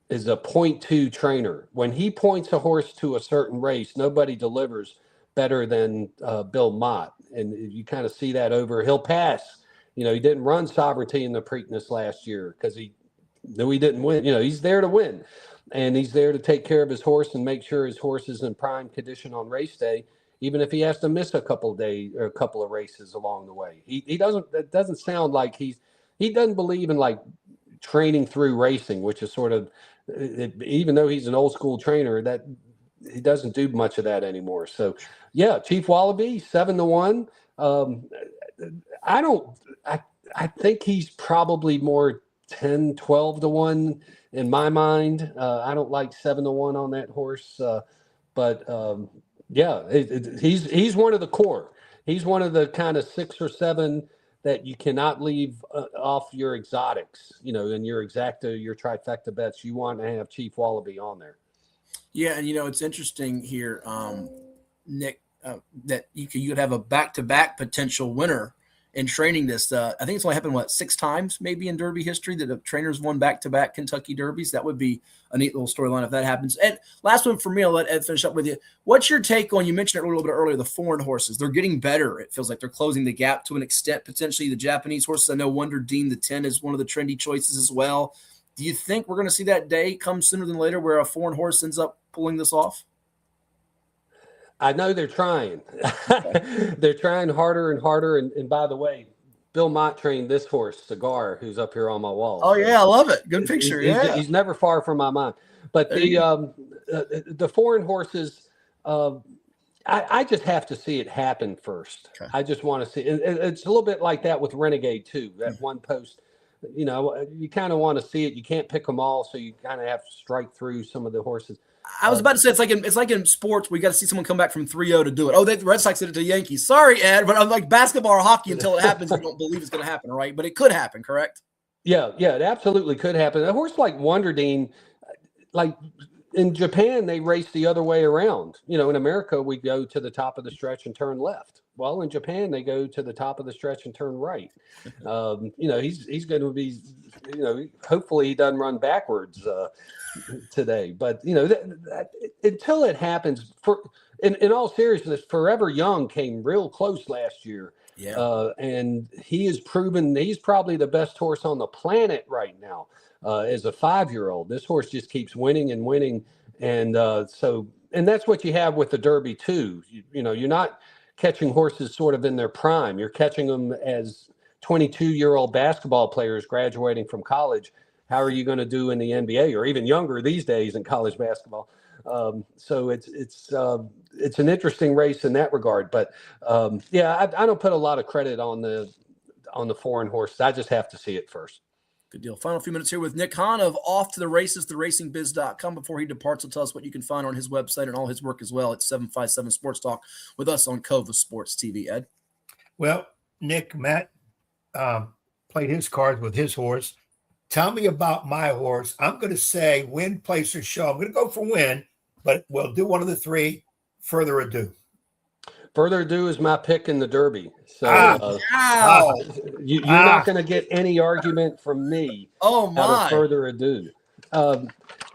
0.2 trainer. When he points a horse to a certain race, nobody delivers better than Bill Mott, and you kind of see that over. He'll pass. He didn't run Sovereignty in the Preakness last year because he knew he didn't win. He's there to win, and he's there to take care of his horse and make sure his horse is in prime condition on race day, even if he has to miss a couple of days or a couple of races along the way. He doesn't. It doesn't sound like he doesn't believe in like training through racing, which is sort of, even though he's an old school trainer, that he doesn't do much of that anymore. So yeah, Chief Wallaby 7-1. I think he's probably more 10-12-1 in my mind. I don't like 7-1 on that horse, but he's one of the core. He's one of the kind of 6 or 7 that you cannot leave off your exotics, and your exacta, your trifecta bets. You want to have Chief Wallaby on there. Yeah, and it's interesting here, Nick, that you could have a back-to-back potential winner in training this. I think it's only happened, 6 times maybe in Derby history that a trainer's won back-to-back Kentucky Derbies. That would be a neat little storyline if that happens. And last one for me, I'll let Ed finish up with you. What's your take on, you mentioned it a little bit earlier, the foreign horses? They're getting better. It feels like they're closing the gap to an extent, potentially the Japanese horses. I know Wonder Dean, the 10, is one of the trendy choices as well. Do you think we're going to see that day come sooner than later where a foreign horse ends up pulling this off? I know they're trying. They're trying harder and harder. And by the way, Bill Mott trained this horse, Cigar, who's up here on my wall. Oh, yeah, I love it. Good picture, He's never far from my mind. But the foreign horses, I just have to see it happen first. Okay. I just want to see it. It's a little bit like that with Renegade too. That one post, you know, you kind of want to see it. You can't pick them all, so you kind of have to strike through some of the horses. I was about to say it's like in sports. We got to see someone come back from 3-0 to do it. Oh, the Red Sox did it to the Yankees. Sorry, Ed, but I'm like basketball or hockey until it happens. You don't believe it's going to happen, right? But it could happen, correct? Yeah, it absolutely could happen. A horse like Wonderdine, like in Japan, they race the other way around. You know, in America, we go to the top of the stretch and turn left. Well, in Japan, they go to the top of the stretch and turn right. You know, he's going to be, you know, hopefully he doesn't run backwards today. But, you know, until it happens, in all seriousness, Forever Young came real close last year. Yeah. And he has proven he's probably the best horse on the planet right now. As a 5-year-old, this horse just keeps winning and winning. And and that's what you have with the Derby too. You know, you're not catching horses sort of in their prime. You're catching them as 22-year-old basketball players graduating from college. How are you going to do in the NBA or even younger these days in college basketball? So it's an interesting race in that regard. But I don't put a lot of credit on the foreign horses. I just have to see it first. Good deal. Final few minutes here with Nick Hahn of Off to the Races, TheRacingBiz.com. Before he departs, he'll tell us what you can find on his website and all his work as well at 757 Sports Talk with us on Cova Sports TV. Ed? Well, Nick, Matt played his cards with his horse. Tell me about my horse. I'm going to say win, place, or show. I'm going to go for win, but we'll do one of the three. Further Ado. Further Ado is my pick in the Derby. So you're not going to get any argument from me out of Further Ado.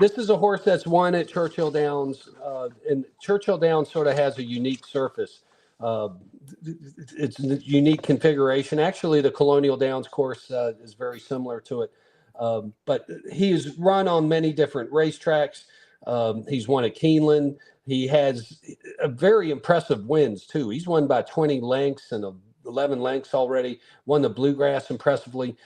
This is a horse that's won at Churchill Downs, and Churchill Downs sort of has a unique surface. It's a unique configuration. Actually, the Colonial Downs course is very similar to it. But he's run on many different racetracks. He's won at Keeneland. He has a very impressive wins, too. He's won by 20 lengths and 11 lengths already, won the Bluegrass impressively.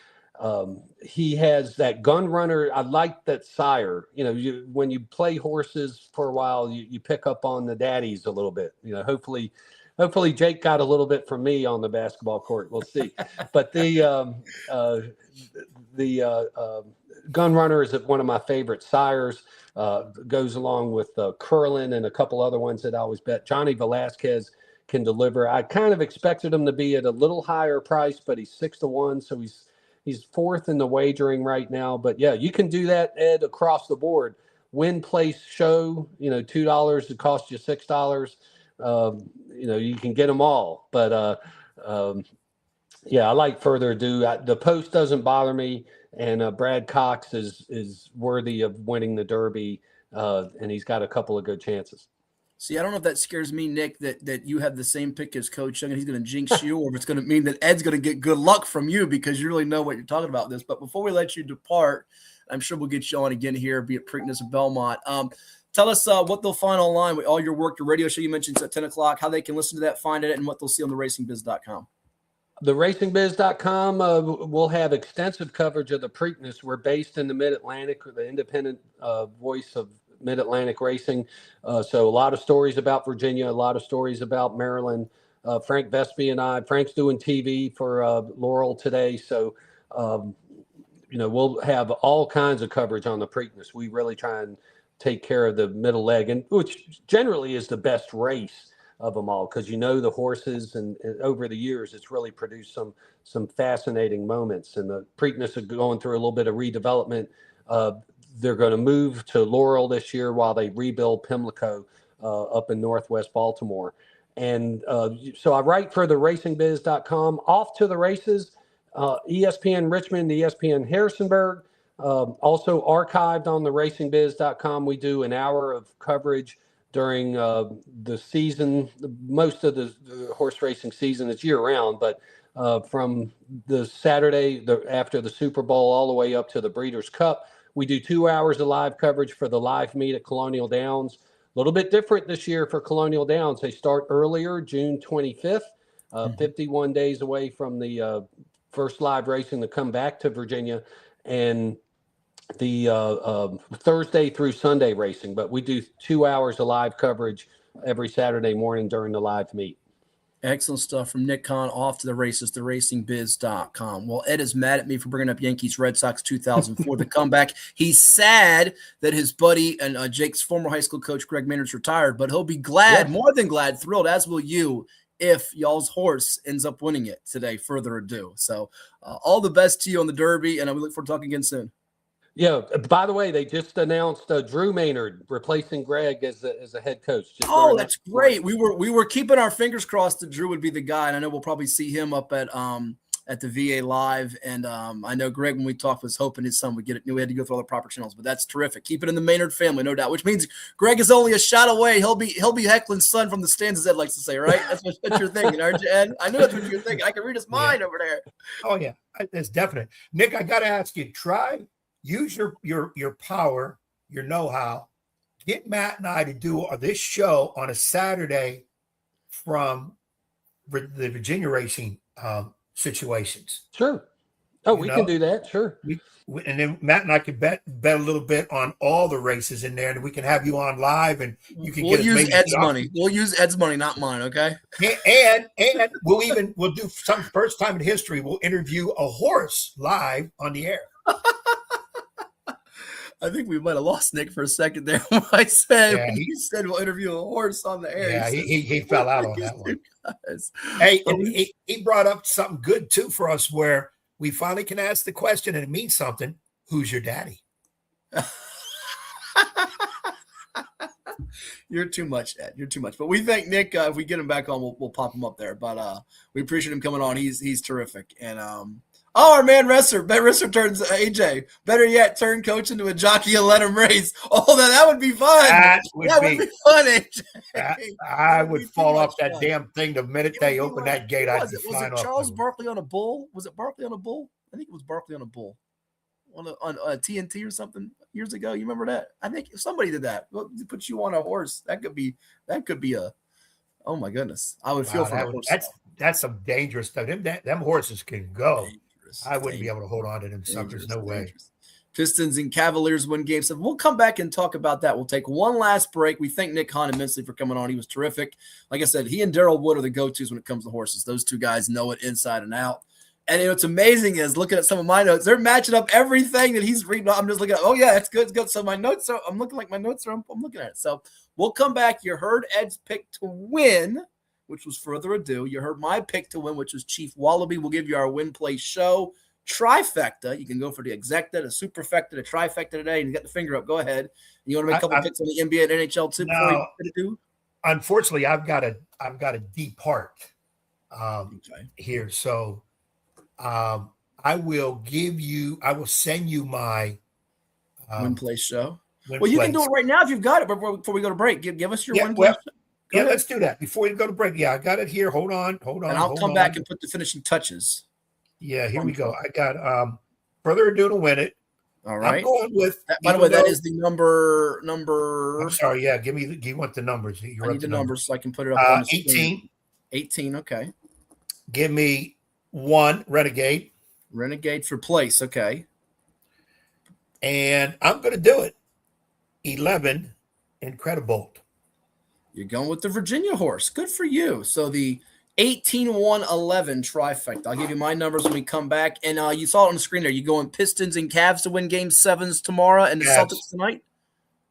He has that gun runner. I like that sire. You know, when you play horses for a while, you pick up on the daddies a little bit. You know, hopefully Jake got a little bit from me on the basketball court. We'll see. But the gun runner is one of my favorite sires. Goes along with Curlin and a couple other ones that I always bet. Johnny Velasquez can deliver. I kind of expected him to be at a little higher price, but he's 6-1, so he's fourth in the wagering right now. But yeah, you can do that, Ed, across the board. Win, place, show. You know, $2 it costs you $6. You know, you can get them all. But I like Further Ado. The post doesn't bother me. And Brad Cox is worthy of winning the Derby, and he's got a couple of good chances. See, I don't know if that scares me, Nick, that you have the same pick as Coach Young and he's going to jinx you, or if it's going to mean that Ed's going to get good luck from you because you really know what you're talking about this. But before we let you depart, I'm sure we'll get you on again here, be it Preakness or Belmont. Tell us what they'll find online with all your work, your radio show you mentioned at 10 o'clock, how they can listen to that, find it, and what they'll see on TheRacingBiz.com. TheRacingBiz.com will have extensive coverage of the Preakness. We're based in the Mid-Atlantic, the independent voice of Mid-Atlantic racing. So a lot of stories about Virginia, a lot of stories about Maryland. Frank Vespi and Frank's doing TV for Laurel today. So, you know, we'll have all kinds of coverage on the Preakness. We really try and take care of the middle leg, and which generally is the best race of them all, because you know the horses, and over the years it's really produced some fascinating moments. And the Preakness are going through a little bit of redevelopment. They're going to move to Laurel this year while they rebuild Pimlico up in Northwest Baltimore. And so I write for TheRacingBiz.com. Off to the Races, ESPN Richmond, ESPN Harrisonburg, also archived on TheRacingBiz.com. We do an hour of coverage during the season. Most of the horse racing season is year-round, but from the Saturday after the Super Bowl all the way up to the Breeders' Cup, we do 2 hours of live coverage for the live meet at Colonial Downs. A little bit different this year for Colonial Downs. They start earlier, June 25th, 51 days away from the first live racing to come back to Virginia, and the Thursday through Sunday racing. But we do 2 hours of live coverage every Saturday morning during the live meet. Excellent stuff from Nick Hahn, off to the races, TheRacingBiz.com. Well, Ed is mad at me for bringing up Yankees Red Sox 2004, the comeback. He's sad that his buddy and Jake's former high school coach, Greg Maynard's retired, but he'll be glad, more than glad, thrilled, as will you, if y'all's horse ends up winning it today, further ado. So all the best to you on the Derby, and we look forward to talking again soon. Yeah. By the way, they just announced Drew Maynard replacing Greg as a head coach. That's great. We were keeping our fingers crossed that Drew would be the guy, and I know we'll probably see him up at the VA Live. And I know Greg, when we talked, was hoping his son would get it. We had to go through all the proper channels, but that's terrific. Keep it in the Maynard family, no doubt. Which means Greg is only a shot away. He'll be heckling son from the stands, as Ed likes to say, right? That's what you're thinking, aren't you, Ed? I knew that's what you're thinking. I can read his mind over there. Oh yeah, it's definite. Nick, I got to ask you, use your power, your know-how. Get Matt and I to do this show on a Saturday from the Virginia racing situations. Sure. Oh, we can do that. Sure. And then Matt and I could bet a little bit on all the races in there, and we can have you on live, and you can use Ed's money. We'll use Ed's money, not mine. Okay. And we'll do some first time in history. We'll interview a horse live on the air. I think we might have lost Nick for a second there. I said, he said we'll interview a horse on the air. Yeah, he fell out on that one. Hey, and he brought up something good too for us, where we finally can ask the question, and it means something. Who's your daddy? You're too much, Ed. You're too much. But we thank Nick. If we get him back on, we'll pop him up there. But we appreciate him coming on. He's terrific. And our man Ben Risser turns AJ. Better yet, turn coach into a jockey and let him race. Oh, that would be fun. That would be fun, AJ. I would fall off that damn thing the minute they open that gate. Was it Charles Barkley on a bull? Was it Barkley on a bull? I think it was Barkley on a bull on TNT or something years ago. You remember that? I think somebody did that. Put you on a horse. That could be a. Oh my goodness, I would feel for that horse. That's some dangerous stuff. Them horses can go. I wouldn't be able to hold on to them suckers. No way. Pistons and Cavaliers win game 7. We'll come back and talk about that. We'll take one last break. We thank Nick Hahn immensely for coming on. He was terrific. Like I said, he and Daryl Wood are the go-tos when it comes to horses. Those two guys know it inside and out. And what's amazing is looking at some of my notes, they're matching up everything that he's reading. I'm just looking at, oh yeah, it's good. It's good. So my notes are, I'm looking at it. I'm looking at it. So we'll come back. You heard Ed's pick to win, which was Further Ado. You heard my pick to win, which was Chief Wallaby. We'll give you our win play show trifecta. You can go for the execta, the superfecta, the trifecta today, and you got the finger up. Go ahead. You want to make a couple picks on the NBA and NHL too? No, unfortunately, I've got to depart here. So I will send you my win play show. You can do it right now if you've got it before we go to break. Give us your win play show. Yeah, let's do that before we go to break. Yeah, I got it here. Hold on. And I'll come back and put the finishing touches. Yeah, here we go. I got Further Ado to win it. All right. I'm going with. By the way, that is the number. I'm sorry. Yeah, you want the numbers? I need the numbers so I can put it up on the 18. Screen. 18. Okay. Give me 1 Renegade. Renegade for place. Okay. And I'm going to do it. 11 Incredibolt. You're going with the Virginia horse. Good for you. So the 18-1-11 trifecta. I'll give you my numbers when we come back. And you saw it on the screen there. You going Pistons and Cavs to win game 7s tomorrow and the Celtics tonight?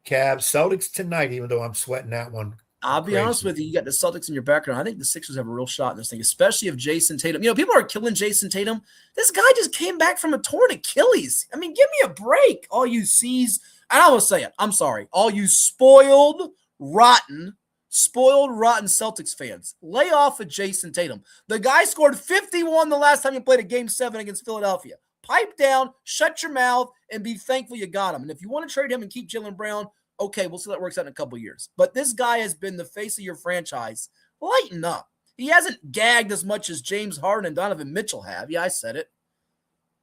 Cavs, Celtics tonight, even though I'm sweating that one. I'll be honest with you. You got the Celtics in your background. I think the Sixers have a real shot in this thing, especially if Jason Tatum. People are killing Jason Tatum. This guy just came back from a torn Achilles. I mean, give me a break. All you C's, and I will say it. I'm sorry. All you spoiled, rotten Celtics fans, lay off of Jason Tatum. The guy scored 51 the last time he played a game 7 against Philadelphia. Pipe down, shut your mouth, and be thankful you got him. And if you want to trade him and keep Jaylen Brown, okay, we'll see how that works out in a couple of years. But this guy has been the face of your franchise. Lighten up. He hasn't gagged as much as James Harden and Donovan Mitchell have. Yeah, I said it.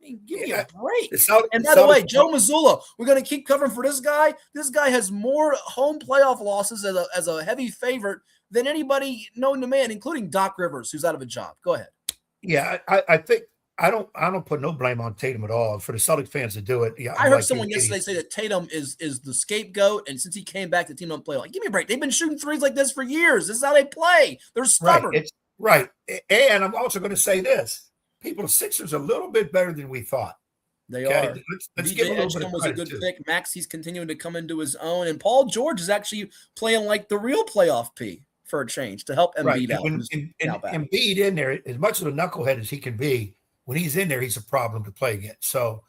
I mean, give me a break. And by the way, Joe Mazzulla, we're going to keep covering for this guy. This guy has more home playoff losses as a heavy favorite than anybody known to man, including Doc Rivers, who's out of a job. Go ahead. Yeah, I think I don't put no blame on Tatum at all. For the Celtics fans to do it, yeah. I heard someone yesterday say that Tatum is the scapegoat, and since he came back, the team don't play. Like, give me a break. They've been shooting threes like this for years. This is how they play. They're stubborn. Right. And I'm also going to say this: people, the Sixers are a little bit better than we thought. They are. Let's give a little bit of was a good too. pick. Max, he's continuing to come into his own, and Paul George is actually playing like the real playoff P for a change to help Embiid out. And Embiid in there, as much of a knucklehead as he can be, when he's in there, he's a problem to play against. So,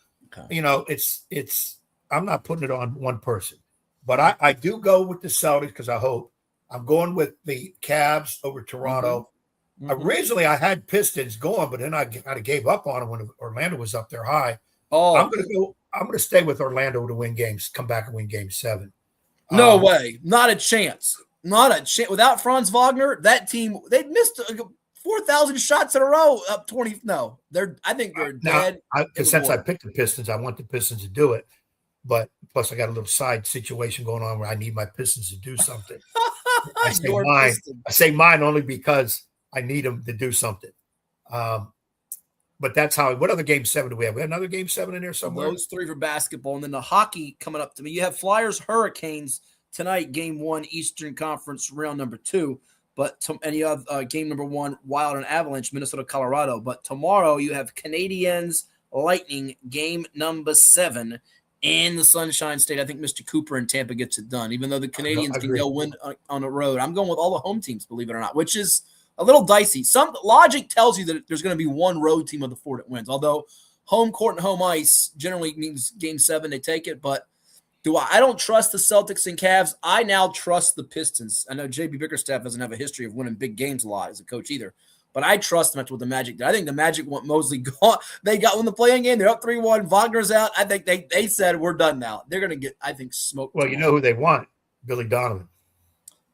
it's I'm not putting it on one person, but I do go with the Celtics because I'm going with the Cavs over Toronto. Mm-hmm. Originally, I had Pistons going, but then I kind of gave up on them when Orlando was up there high. Oh, I'm going to stay with Orlando to win games, come back and win Game 7. No way, not a chance. Not a chance. Without Franz Wagner, that team, they missed 4,000 shots in a row, up 20. No, I think they're dead. Since I picked the Pistons, I want the Pistons to do it. But plus, I got a little side situation going on where I need my Pistons to do something. I say mine only because I need them to do something. But that's how. What other Game 7 do we have? We have another Game 7 in there somewhere. Those 3 for basketball, and then the hockey coming up to me. You have Flyers Hurricanes tonight, Game 1, Eastern Conference, round number 2. And you have game number 1, Wild and Avalanche, Minnesota, Colorado. But tomorrow you have Canadiens Lightning, game number 7 in the Sunshine State. I think Mr. Cooper in Tampa gets it done, even though the Canadiens can go win on the road. I'm going with all the home teams, believe it or not, which is a little dicey. Some logic tells you that there's going to be one road team of the 4 that wins, although home court and home ice generally means Game 7, they take it. But I don't trust the Celtics and Cavs. I now trust the Pistons. I know J.B. Bickerstaff doesn't have a history of winning big games a lot as a coach either, but I trust them. That's what the Magic did. I think the Magic want Mosley gone. They got in the playing game. They're up 3-1. Wagner's out. I think they said we're done now. They're going to get, I think, smoked. Well, you know who they want? Billy Donovan.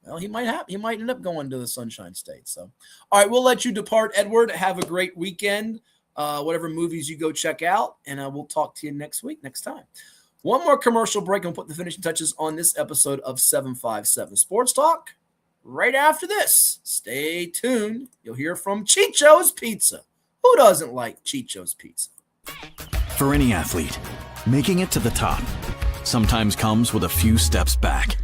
Well, he might end up going to the Sunshine State. So, all right, we'll let you depart, Edward. Have a great weekend. Whatever movies you go check out, and we'll talk to you next time. One more commercial break, and we'll put the finishing touches on this episode of 757 Sports Talk right after this. Stay tuned. You'll hear from Chicho's Pizza. Who doesn't like Chicho's Pizza? For any athlete, making it to the top sometimes comes with a few steps back.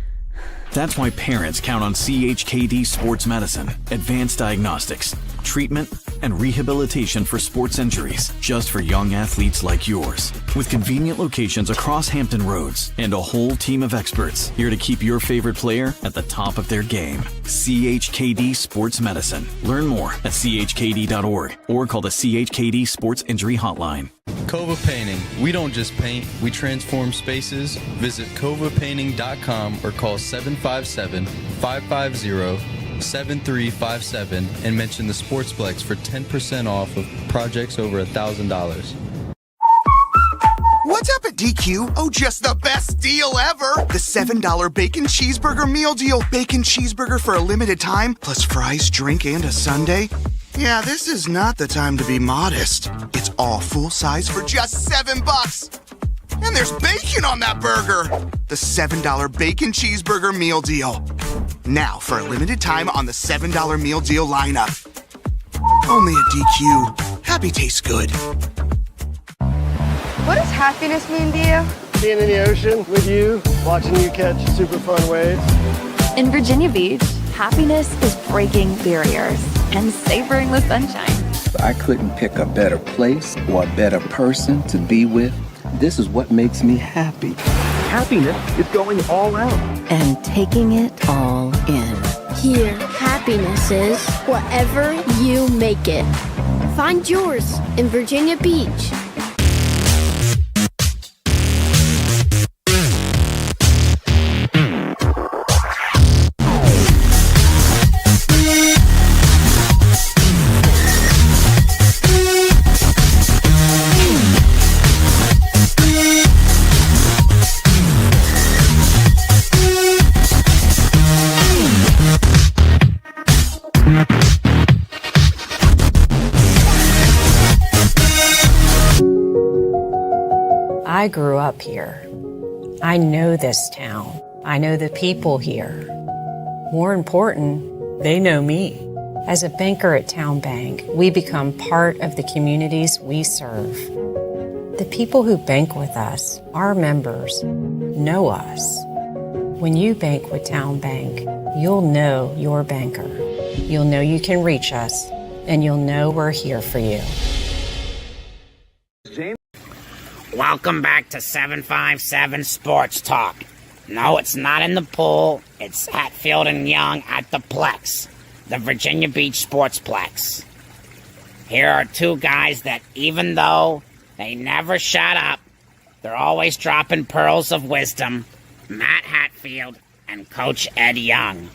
That's why parents count on CHKD Sports Medicine, advanced diagnostics, treatment, and rehabilitation for sports injuries, just for young athletes like yours. With convenient locations across Hampton Roads and a whole team of experts here to keep your favorite player at the top of their game. CHKD Sports Medicine. Learn more at chkd.org or call the CHKD Sports Injury Hotline. Kova Painting. We don't just paint, we transform spaces. Visit kovapainting.com or call 757-550-7357 and mention the Sportsplex for 10% off of projects over $1,000. What's up at DQ? Oh, just the best deal ever! The $7 Bacon Cheeseburger Meal Deal. Bacon cheeseburger for a limited time, plus fries, drink, and a sundae. Yeah, this is not the time to be modest. It's all full size for just $7. And there's bacon on that burger. The $7 Bacon Cheeseburger Meal Deal. Now, for a limited time on the $7 Meal Deal lineup. Only at DQ. Happy tastes good. What does happiness mean to you? Being in the ocean with you, watching you catch super fun waves. In Virginia Beach, happiness is breaking barriers and savoring the sunshine. I couldn't pick a better place or a better person to be with. This is what makes me happy. Happiness is going all out. And taking it all in. Here, happiness is whatever you make it. Find yours in Virginia Beach. I grew up here. I know this town. I know the people here. More important, they know me. As a banker at Town Bank, we become part of the communities we serve. The people who bank with us, our members, know us. When you bank with Town Bank, you'll know your banker. You'll know you can reach us, and you'll know we're here for you. Welcome back to 757 Sports Talk. No, it's not in the pool. It's Hatfield and Young at the Plex, the Virginia Beach Sportsplex. Here are two guys that, even though they never shut up, they're always dropping pearls of wisdom. Matt Hatfield and Coach Ed Young.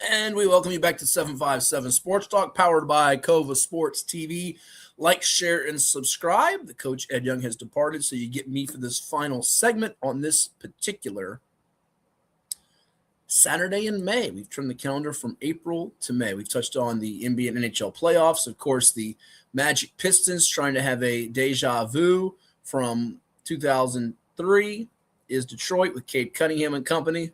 And we welcome you back to 757 Sports Talk, powered by Cova Sports TV. Like, share, and subscribe. The Coach Ed Young has departed, so you get me for this final segment on this particular Saturday in May. We've turned the calendar from April to May. We've touched on the NBA and NHL playoffs. Of course, the Magic Pistons trying to have a deja vu from 2003 is Detroit with Cade Cunningham and company.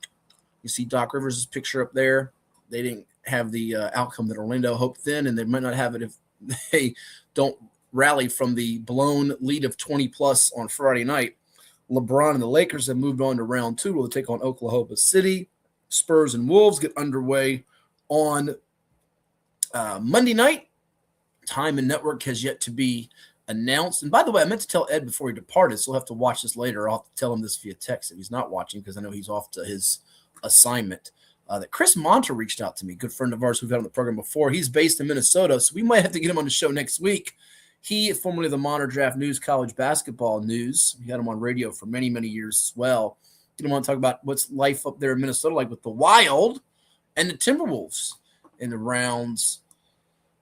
You see Doc Rivers' picture up there. They didn't have the outcome that Orlando hoped then, and they might not have it if they don't rally from the blown lead of 20-plus on Friday night. LeBron and the Lakers have moved on to round two. Will take on Oklahoma City. Spurs and Wolves get underway on Monday night. Time and network has yet to be announced. And by the way, I meant to tell Ed before he departed, so he'll have to watch this later. I'll have to tell him this via text if he's not watching, because I know he's off to his assignment. That Chris Monter reached out to me, good friend of ours we've had on the program before. He's based in Minnesota, so we might have to get him on the show next week. He, formerly of the Monitor Draft News, college basketball news. We had him on radio for many, many years as well. Get him on to talk about what's life up there in Minnesota like with the Wild and the Timberwolves in the rounds.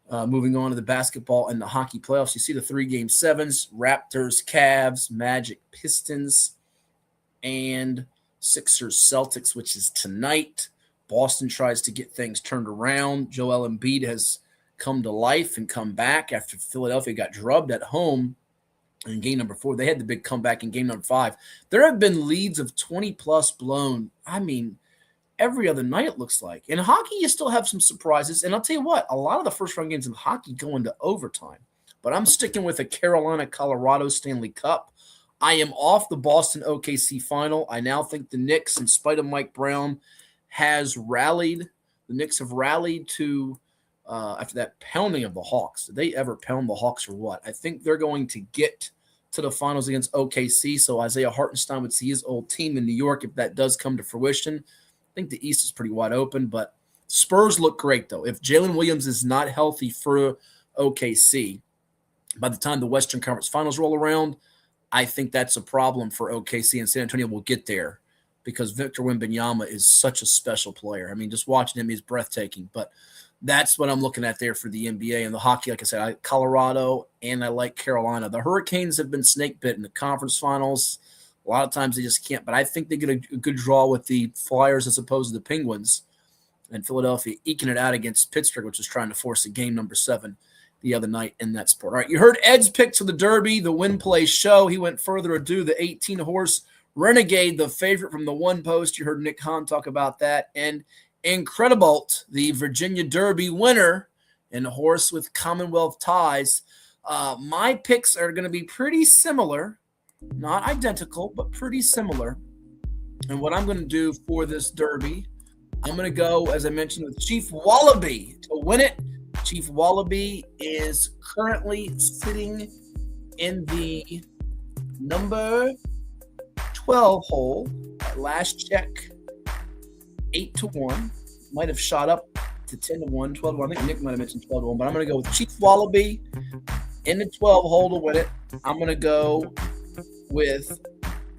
Moving on to the basketball and the hockey playoffs. You see the 3-game sevens, Raptors, Cavs, Magic, Pistons, and Sixers, Celtics, which is tonight. Boston tries to get things turned around. Joel Embiid has come to life and come back after Philadelphia got drubbed at home in game number 4. They had the big comeback in game number 5. There have been leads of 20-plus blown, every other night it looks like. In hockey, you still have some surprises. And I'll tell you what, a lot of the first-round games in hockey go into overtime. But I'm sticking with a Carolina-Colorado Stanley Cup. I am off the Boston-OKC final. I now think the Knicks, in spite of Mike Brown, has rallied. The Knicks have rallied to after that pounding of the Hawks. Did they ever pound the Hawks or what? I think they're going to get to the finals against OKC, so Isaiah Hartenstein would see his old team in New York if that does come to fruition. I think the East is pretty wide open, but Spurs look great, though. If Jalen Williams is not healthy for OKC, by the time the Western Conference Finals roll around, I think that's a problem for OKC, and San Antonio will get there because Victor Wembanyama is such a special player. Just watching him is breathtaking, but that's what I'm looking at there for the NBA and the hockey. Like I said, I like Colorado and I like Carolina. The Hurricanes have been snake bit in the conference finals. A lot of times they just can't, but I think they get a good draw with the Flyers as opposed to the Penguins, and Philadelphia eking it out against Pittsburgh, which was trying to force a game number 7 the other night in that sport. All right, you heard Ed's picks for the Derby, the win play show. He went further ado, the 18-horse Renegade, the favorite from the one post. You heard Nick Hahn talk about that. And Incredibolt, the Virginia Derby winner and a horse with Commonwealth ties. My picks are going to be pretty similar, not identical, but pretty similar. And what I'm going to do for this Derby, I'm going to go, as I mentioned, with Chief Wallaby to win it. Chief Wallaby is currently sitting in the number 12 hole. At last check, 8-1. Might have shot up to 10-1, 12-1. I think Nick might have mentioned 12-1, but I'm going to go with Chief Wallaby in the 12 hole to win it. I'm going to go with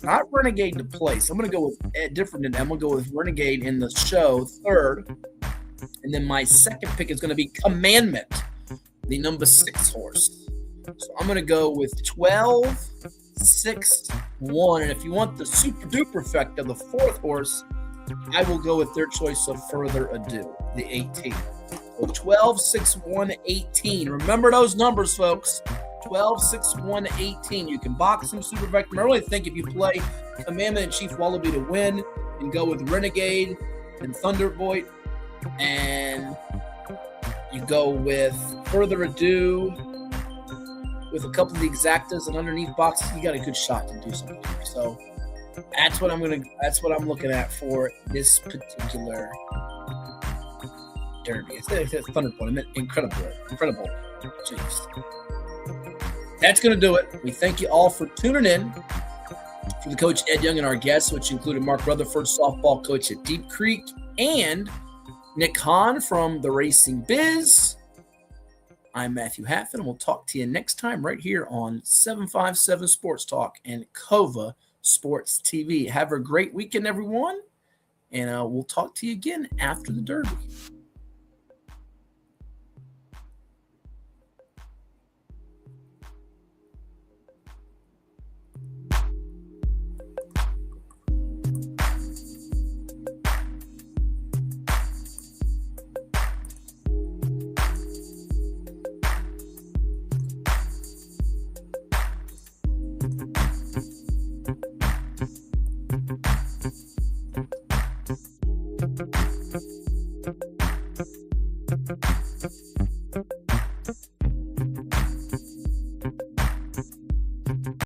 not Renegade to place. I'm going to go with different than I'm going to go with Renegade in the show, third. And then my second pick is going to be Commandment, the number 6 horse. So I'm going to go with 12, 6, 1. And if you want the super duper effect of the 4th horse, I will go with their choice of Further Ado, the 18. So 12, 6, 1, 18. Remember those numbers, folks. 12, 6, 1, 18. You can box them super effective. I really think if you play Commandment and Chief Wallaby to win and go with Renegade and Thunderbolt and you go with Further Ado with a couple of the exactas and underneath boxes, you got a good shot to do something. So that's what I'm looking at for this particular derby. It's Thunderbolt. I meant incredible. Jeez. That's going to do it. We thank you all for tuning in. For the coach Ed Young and our guests, which included Mark Rutherford, softball coach at Deep Creek, and Nick Hahn from The Racing Biz. I'm Matthew Hatfield, and we'll talk to you next time right here on 757 Sports Talk and COVA Sports TV. Have a great weekend, everyone, and we'll talk to you again after the Derby.